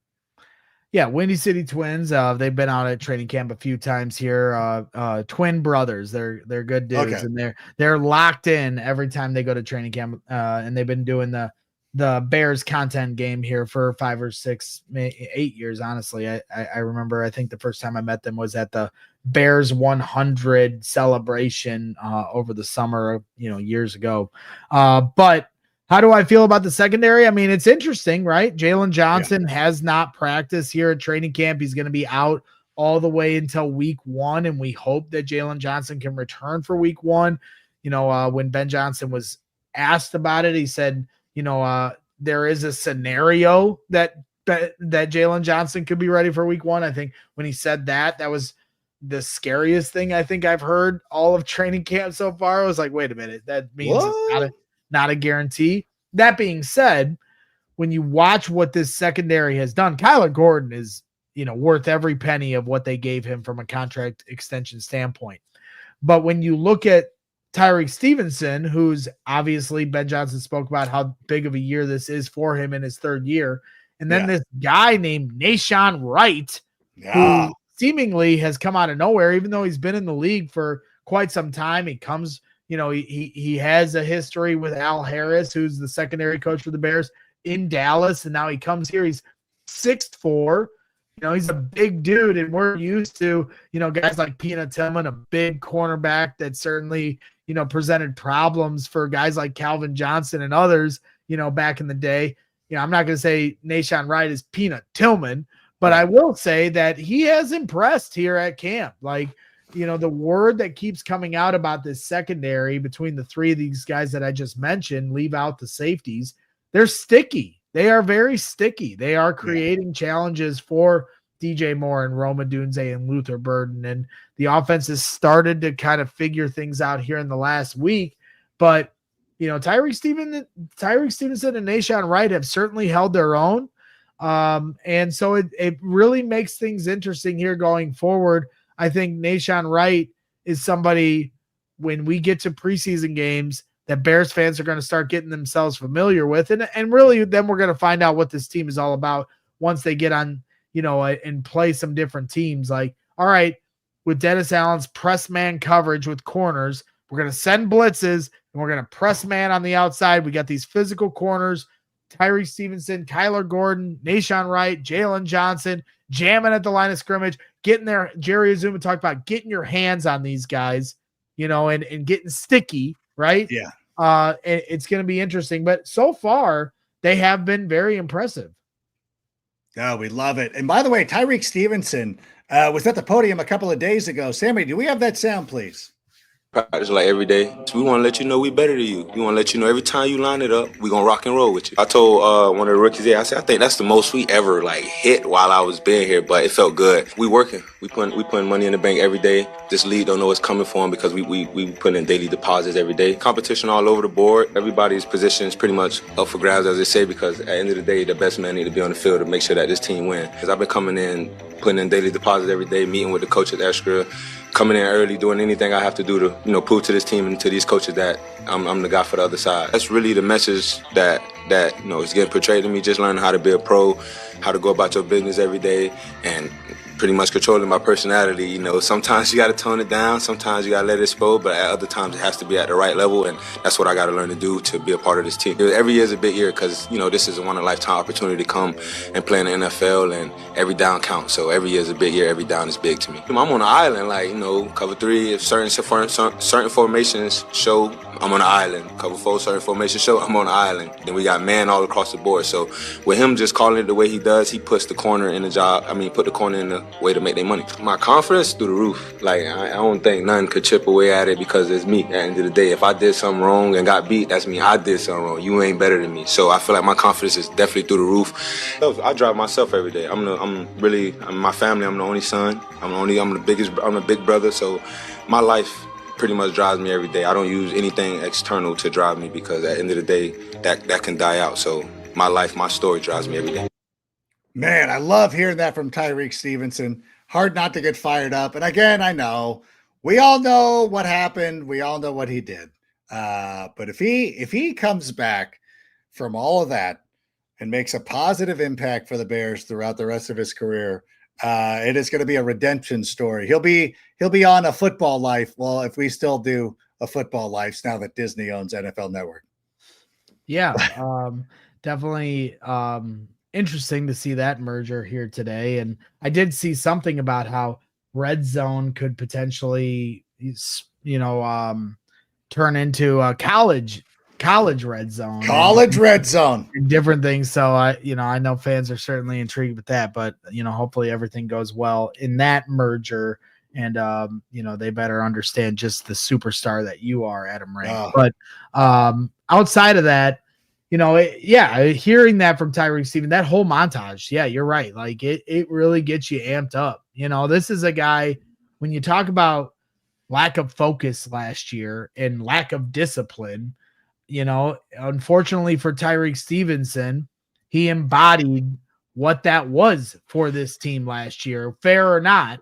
Yeah, Windy City Twins. They've been out at training camp a few times here. Twin brothers. They're good dudes, Okay. and they're locked in every time they go to training camp. And they've been doing the Bears content game here for 5 or 6, 8 years. Honestly, I remember. I think the first time I met them was at the Bears 100 celebration over the summer, years ago. But how do I feel about the secondary? I mean, it's interesting, right? Jalen Johnson has not practiced here at training camp. He's going to be out all the way until week 1, and we hope that Jalen Johnson can return for week 1. When Ben Johnson was asked about it, he said, there is a scenario that Jalen Johnson could be ready for week 1. I think when he said that was the scariest thing I think I've heard all of training camp so far. I was like, wait a minute, that means it's not a guarantee. That being said, when you watch what this secondary has done, Kyler Gordon is, worth every penny of what they gave him from a contract extension standpoint. But when you look at Tyreek Stevenson, who's obviously Ben Johnson spoke about how big of a year this is for him in his 3rd year. And then this guy named Nahshon Wright, who seemingly has come out of nowhere, even though he's been in the league for quite some time. He comes, he has a history with Al Harris, who's the secondary coach for the Bears in Dallas. And now he comes here. He's 6'4". He's a big dude, and we're used to, guys like Peanut Tillman, a big cornerback that certainly, presented problems for guys like Calvin Johnson and others, back in the day. I'm not going to say Nahshon Wright is Peanut Tillman, but I will say that he has impressed here at camp. Like, the word that keeps coming out about this secondary between the 3 of these guys that I just mentioned, leave out the safeties, they're sticky. They are very sticky. They are creating challenges for DJ Moore and Roma Dunze and Luther Burden. And the offense has started to kind of figure things out here in the last week. But, Tyreek Stevenson and Nahshon Wright have certainly held their own. And so it really makes things interesting here going forward. I think Nahshon Wright is somebody, when we get to preseason games, that Bears fans are going to start getting themselves familiar with. And really then we're going to find out what this team is all about once they get on, and play some different teams. Like, all right, with Dennis Allen's press man coverage with corners, we're going to send blitzes and we're going to press man on the outside. We got these physical corners, Tyreek Stevenson, Kyler Gordon, Nahshon Wright, Jalen Johnson, jamming at the line of scrimmage, getting there. Jerry Azuma talked about getting your hands on these guys, and getting sticky. Right? Yeah. It's going to be interesting, but so far they have been very impressive. Oh, we love it. And by the way, Tyreek Stevenson was at the podium a couple of days ago. Sammy, do we have that sound, please? practice like every day. So we want to let you know we better than you. We want to let you know every time you line it up, we gonna rock and roll with you. I told one of the rookies there, I said, I think that's the most we ever like hit while I was being here, but it felt good. We working. We putting money in the bank every day. This league don't know what's coming for them because we put in daily deposits every day. Competition all over the board. Everybody's position is pretty much up for grabs, as they say, because at the end of the day, the best man need to be on the field to make sure that this team win. Because I've been coming in, putting in daily deposits every day, meeting with the coaches extra, coming in early, doing anything I have to do to, prove to this team and to these coaches that I'm the guy for the other side. That's really the message that is getting portrayed to me. Just learning how to be a pro, how to go about your business every day, and pretty much controlling my personality. Sometimes you got to tone it down, sometimes you got to let it explode, but at other times it has to be at the right level, and that's what I got to learn to do to be a part of this team. Every year is a big year because, this is a one-in-a-lifetime opportunity to come and play in the NFL, and every down counts. So every year is a big year, every down is big to me. I'm on an island, cover 3, if certain formations show, I'm on an island. Cover 4, certain formations show, I'm on an island. Then we got man all across the board. So with him just calling it the way he does, he puts the corner in the job. Put the corner in the way to make their money. My confidence through the roof. I don't think none could chip away at it because it's me. At the end of the day, if I did something wrong and got beat, that's me. I did something wrong. You ain't better than me. So I feel like my confidence is definitely through the roof. I drive myself every day. I'm my family. I'm the only son. I'm the big brother. So my life pretty much drives me every day. I don't use anything external to drive me because at the end of the day, that can die out. So my life, my story drives me every day. Man, I love hearing that from Tyreek Stevenson. Hard not to get fired up. And again, I know we all know what happened. We all know what he did. But if he comes back from all of that and makes a positive impact for the Bears throughout the rest of his career, it is going to be a redemption story. He'll be on A Football Life. Well, if we still do A Football Life now that Disney owns NFL Network. Yeah, definitely interesting to see that merger here today. And I did see something about how Red Zone could potentially, turn into a college Red Zone. College Red Zone. Different things. So I know fans are certainly intrigued with that, but hopefully everything goes well in that merger. And they better understand just the superstar that you are, Adam Ray. Oh. But outside of that, hearing that from Tyreek Stevenson, that whole montage, yeah, you're right. Like it really gets you amped up. This is a guy, when you talk about lack of focus last year and lack of discipline, unfortunately for Tyreek Stevenson, he embodied what that was for this team last year, fair or not.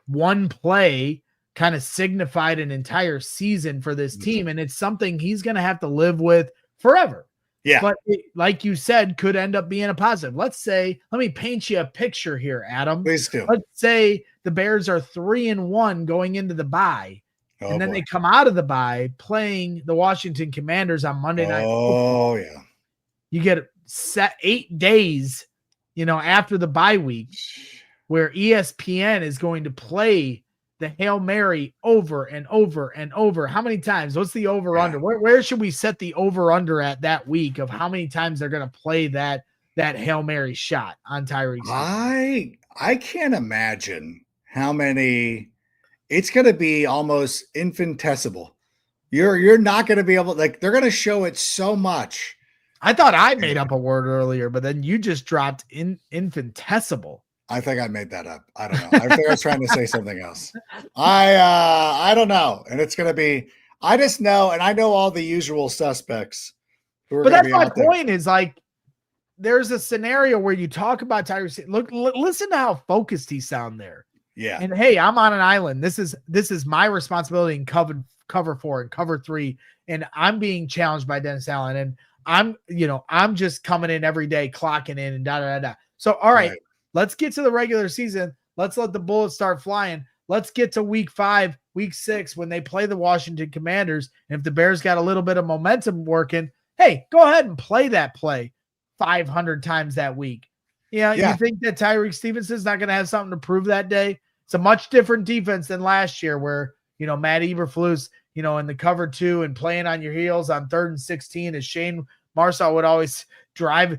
One play kind of signified an entire season for this team, and it's something he's going to have to live with forever. Yeah. But like you said, could end up being a positive. Let me paint you a picture here, Adam. Please do. Let's say the Bears are 3-1 going into the bye. And then they come out of the bye playing the Washington Commanders on Monday Night Football. Oh, yeah. You get 8 days, after the bye week, where ESPN is going to play the Hail Mary over and over and over. How many times? What's the over-under? Where should we set the over-under at that week of how many times they're going to play that Hail Mary shot on Tyreek? I can't imagine how many. It's going to be almost infinitesimal. You're not going to be able, they're going to show it so much. I thought I made up a word earlier, but then you just dropped infinitesimal. I think I made that up. I don't know. I think I was trying to say something else. I don't know. And it's going to be, I just know, and I know all the usual suspects. But that's my point is there's a scenario where you talk about Tyreek. Listen to how focused he sound there. Yeah. And hey, I'm on an island. This is my responsibility in cover 4 and cover 3. And I'm being challenged by Dennis Allen. And I'm just coming in every day, clocking in and da. So, all right. Let's get to the regular season. Let's let the bullets start flying. Let's get to week 5, week 6, when they play the Washington Commanders. And if the Bears got a little bit of momentum working, hey, go ahead and play that play 500 times that week. Yeah. You think that Tyreek Stevenson's not going to have something to prove that day? It's a much different defense than last year where, Matt Eberflus, in the cover 2 and playing on your heels on 3rd and 16, as Shane Marsaw would always drive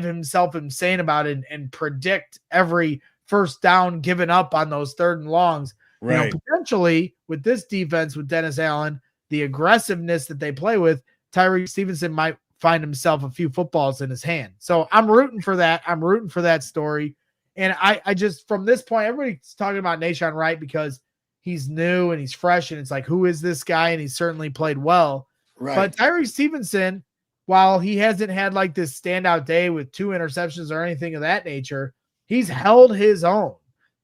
himself insane about it and predict every first down given up on those 3rd and longs. Right. Potentially with this defense, with Dennis Allen, the aggressiveness that they play with, Tyree Stevenson might find himself a few footballs in his hand. So I'm rooting for that. I'm rooting for that story. And I just, from this point, everybody's talking about Nahshon Wright because he's new and he's fresh. And it's like, who is this guy? And he's certainly played well. Right. But Tyree Stevenson, while he hasn't had like this standout day with 2 interceptions or anything of that nature, he's held his own.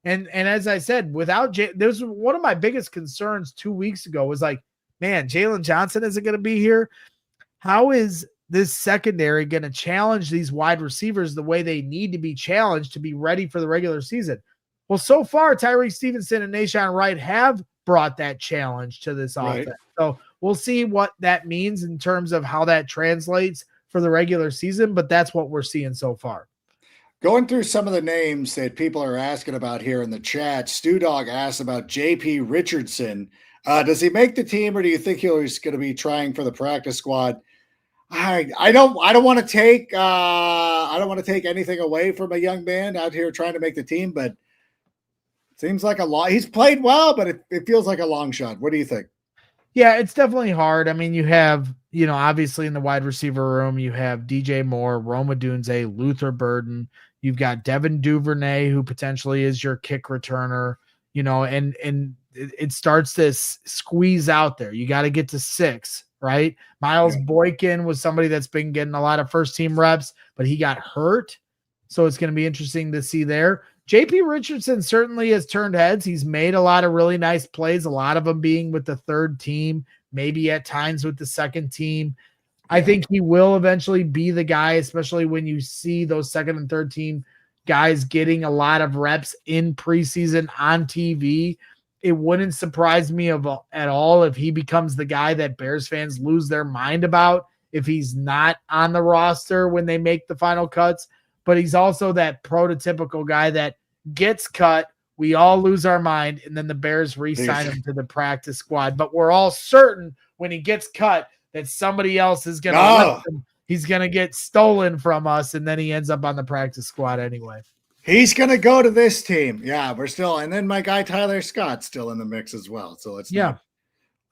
And as I said, without there's one of my biggest concerns 2 weeks ago was like, man, Jalen Johnson isn't going to be here. How is this secondary going to challenge these wide receivers the way they need to be challenged to be ready for the regular season? Well, so far, Tyree Stevenson and Nahshon Wright have brought that challenge to this offense. So we'll see what that means in terms of how that translates for the regular season, but that's what we're seeing so far. Going through some of the names that people are asking about here in the chat, Stu Dog asked about J.P. Richardson. Does he make the team, or do you think he's going to be trying for the practice squad? I don't want to take anything away from a young man out here trying to make the team, but it seems like he's played well, but it feels like a long shot. What do you think? Yeah, it's definitely hard. I mean, you have, obviously in the wide receiver room, you have DJ Moore, Rome Odunze, Luther Burden. You've got Devin Duvernay, who potentially is your kick returner, and it starts this squeeze out there. You got to get to 6, right? Miles Boykin was somebody that's been getting a lot of first team reps, but he got hurt. So it's going to be interesting to see there. JP Richardson certainly has turned heads. He's made a lot of really nice plays, a lot of them being with the third team, maybe at times with the second team. I think he will eventually be the guy, especially when you see those second and third team guys getting a lot of reps in preseason on TV. It wouldn't surprise me at all if he becomes the guy that Bears fans lose their mind about if he's not on the roster when they make the final cuts. But he's also that prototypical guy that gets cut. We all lose our mind, and then the Bears re-sign him to the practice squad. But we're all certain when he gets cut that somebody else is going to he's going to get stolen from us, and then he ends up on the practice squad anyway. He's going to go to this team. Yeah, we're still, and then my guy Tyler Scott's still in the mix as well. So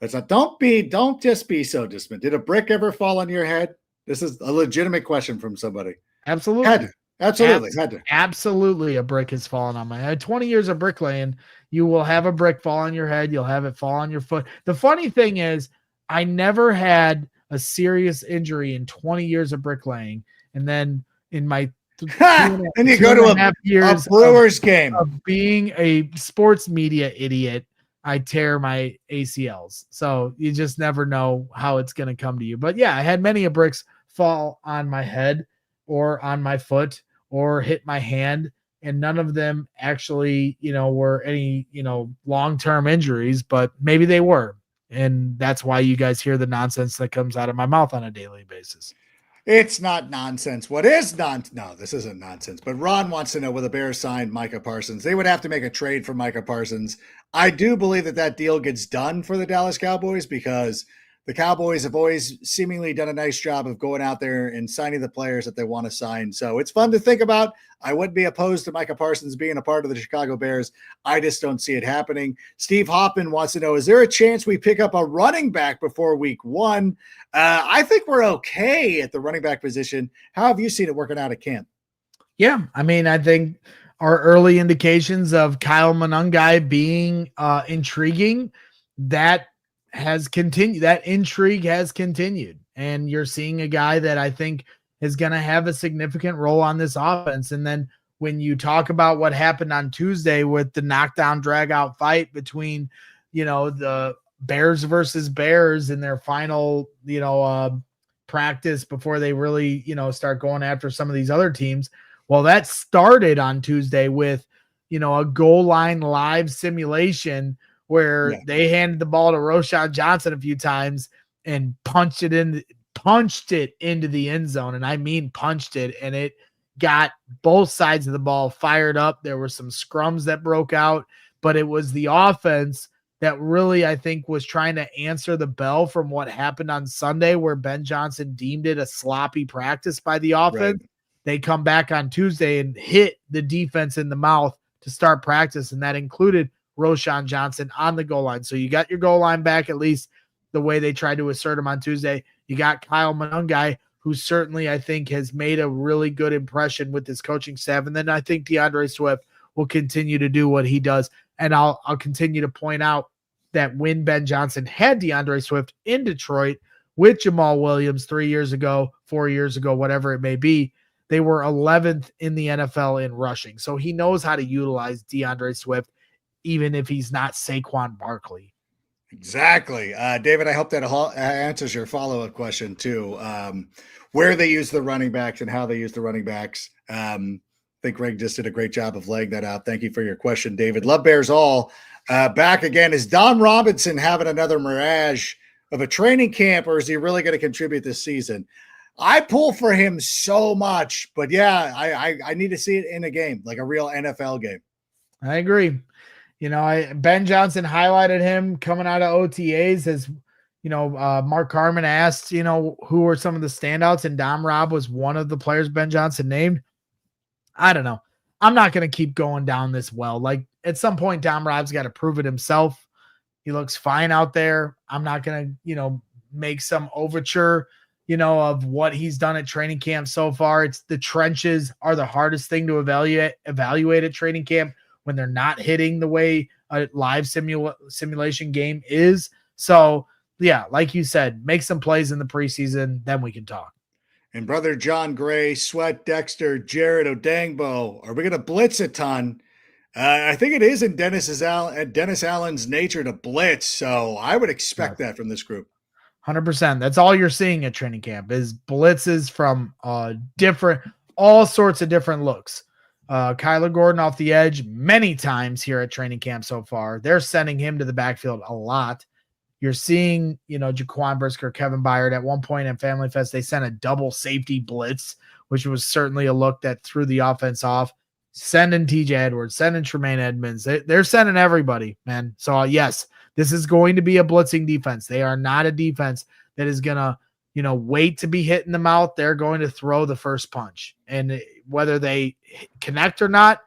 don't just be so distant. Did a brick ever fall on your head? This is a legitimate question from somebody. Absolutely. Absolutely. Absolutely a brick has fallen on my head. 20 years of bricklaying, you will have a brick fall on your head. You'll have it fall on your foot. The funny thing is, I never had a serious injury in 20 years of bricklaying. And then in my and you go to a Brewers game of being a sports media idiot, I tear my ACLs. So you just never know how it's going to come to you. But yeah, I had many a bricks fall on my head or on my foot or hit my hand, and none of them actually, were any, long-term injuries, but maybe they were. And that's why you guys hear the nonsense that comes out of my mouth on a daily basis. It's not nonsense. What is nonsense? No, this isn't nonsense. But Ron wants to know, will the Bears sign Micah Parsons? They would have to make a trade for Micah Parsons. I do believe that deal gets done for the Dallas Cowboys because the Cowboys have always seemingly done a nice job of going out there and signing the players that they want to sign. So it's fun to think about. I wouldn't be opposed to Micah Parsons being a part of the Chicago Bears. I just don't see it happening. Steve Hoffman wants to know, is there a chance we pick up a running back before week 1? I think we're okay at the running back position. How have you seen it working out at camp? Yeah, I mean, I think our early indications of Kyle Monangai being intriguing, that has continued. That intrigue has continued, and you're seeing a guy that I think is going to have a significant role on this offense. And then when you talk about what happened on Tuesday with the knockdown drag out fight between, the Bears versus Bears in their final, practice before they really, start going after some of these other teams. Well, that started on Tuesday with, a goal line live simulation where they handed the ball to Roschon Johnson a few times and punched it into the end zone. And I mean, punched it, and it got both sides of the ball fired up. There were some scrums that broke out, but it was the offense that really, I think, was trying to answer the bell from what happened on Sunday, where Ben Johnson deemed it a sloppy practice by the offense. Right. They come back on Tuesday and hit the defense in the mouth to start practice. And that included Roschon Johnson on the goal line. So you got your goal line back, at least the way they tried to assert him on Tuesday. You got Kyle Monungai, who certainly I think has made a really good impression with his coaching staff. And then I think DeAndre Swift will continue to do what he does. And I'll continue to point out that when Ben Johnson had DeAndre Swift in Detroit with Jamal Williams 3 years ago, 4 years ago, whatever it may be, they were 11th in the NFL in rushing. So he knows how to utilize DeAndre Swift, even if he's not Saquon Barkley. Exactly. David, I hope that answers your follow-up question too. Where they use the running backs and how they use the running backs. I think Greg just did a great job of laying that out. Thank you for your question, David. Love Bears all. Back again. Is Don Robinson having another mirage of a training camp, or is he really going to contribute this season? I pull for him so much, but yeah, I need to see it in a game, like a real NFL game. I agree. Ben Johnson highlighted him coming out of OTAs as, Mark Carman asked, who were some of the standouts, and Dom Rob was one of the players Ben Johnson named. I don't know. I'm not going to keep going down this well. Like, at some point, Dom Rob's got to prove it himself. He looks fine out there. I'm not going to, make some overture, of what he's done at training camp so far. It's the trenches are the hardest thing to evaluate at training camp when they're not hitting the way a live simulation game is. So, yeah, like you said, make some plays in the preseason, then we can talk. And brother John Gray, Sweat, Dexter, Jared Odangbo, are we going to blitz a ton? I think it is in Dennis Allen's nature to blitz, so I would expect that from this group. 100%. That's all you're seeing at training camp is blitzes from all sorts of different looks. Kyler Gordon off the edge many times here at training camp so far. They're sending him to the backfield a lot. You're seeing, Jaquan Brisker, Kevin Byard at one point at Family Fest, they sent a double safety blitz, which was certainly a look that threw the offense off. Sending TJ Edwards, sending Tremaine Edmonds. They're sending everybody, man. So, yes, this is going to be a blitzing defense. They are not a defense that is going to, wait to be hit in the mouth. They're going to throw the first punch. And whether they connect or not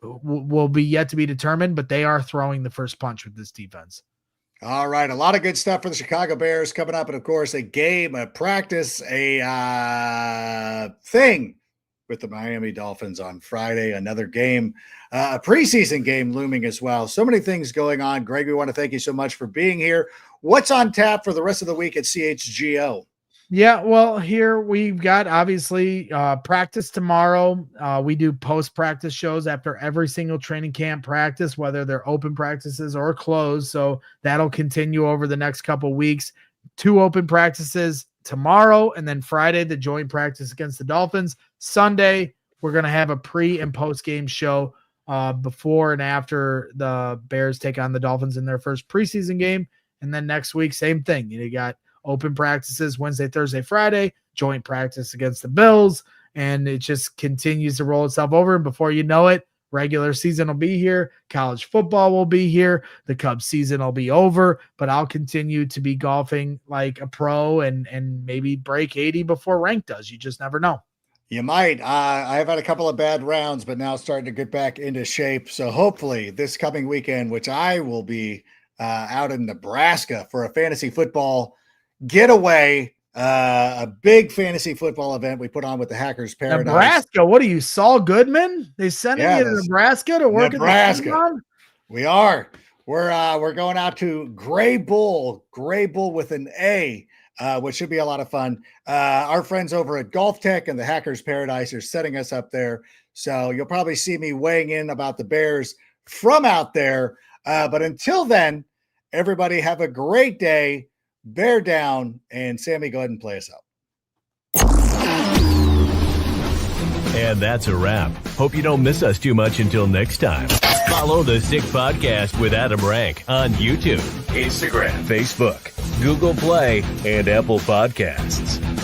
will be yet to be determined, but they are throwing the first punch with this defense. All right. A lot of good stuff for the Chicago Bears coming up. And, of course, a game, a practice, a thing with the Miami Dolphins on Friday. Another game, a preseason game looming as well. So many things going on. Greg, we want to thank you so much for being here. What's on tap for the rest of the week at CHGO? Yeah, well, here we've got obviously practice tomorrow. We do post-practice shows after every single training camp practice, whether they're open practices or closed. So that'll continue over the next couple weeks. 2 open practices tomorrow, and then Friday, the joint practice against the Dolphins. Sunday, we're going to have a pre- and post-game show before and after the Bears take on the Dolphins in their first preseason game. And then next week, same thing. You got open practices Wednesday, Thursday, Friday, joint practice against the Bills, and it just continues to roll itself over. And before you know it, regular season will be here. College football will be here. The Cubs season will be over, but I'll continue to be golfing like a pro and maybe break 80 before rank does. You just never know. You might. I've had a couple of bad rounds, but now starting to get back into shape. So hopefully this coming weekend, which I will be out in Nebraska for a fantasy football getaway, a big fantasy football event we put on with the Hackers Paradise. Nebraska, what are you, Saul Goodman? They sending you to Nebraska to work at the We are. We're going out to Gray Bull with an A, which should be a lot of fun. Our friends over at Golf Tech and the Hackers Paradise are setting us up there. So you'll probably see me weighing in about the Bears from out there. But until then, everybody have a great day. Bear down, and Sammy, go ahead and play us out. And that's a wrap. Hope you don't miss us too much until next time. Follow the Sick Podcast with Adam Rank on YouTube, Instagram, Facebook, Google Play, and Apple Podcasts.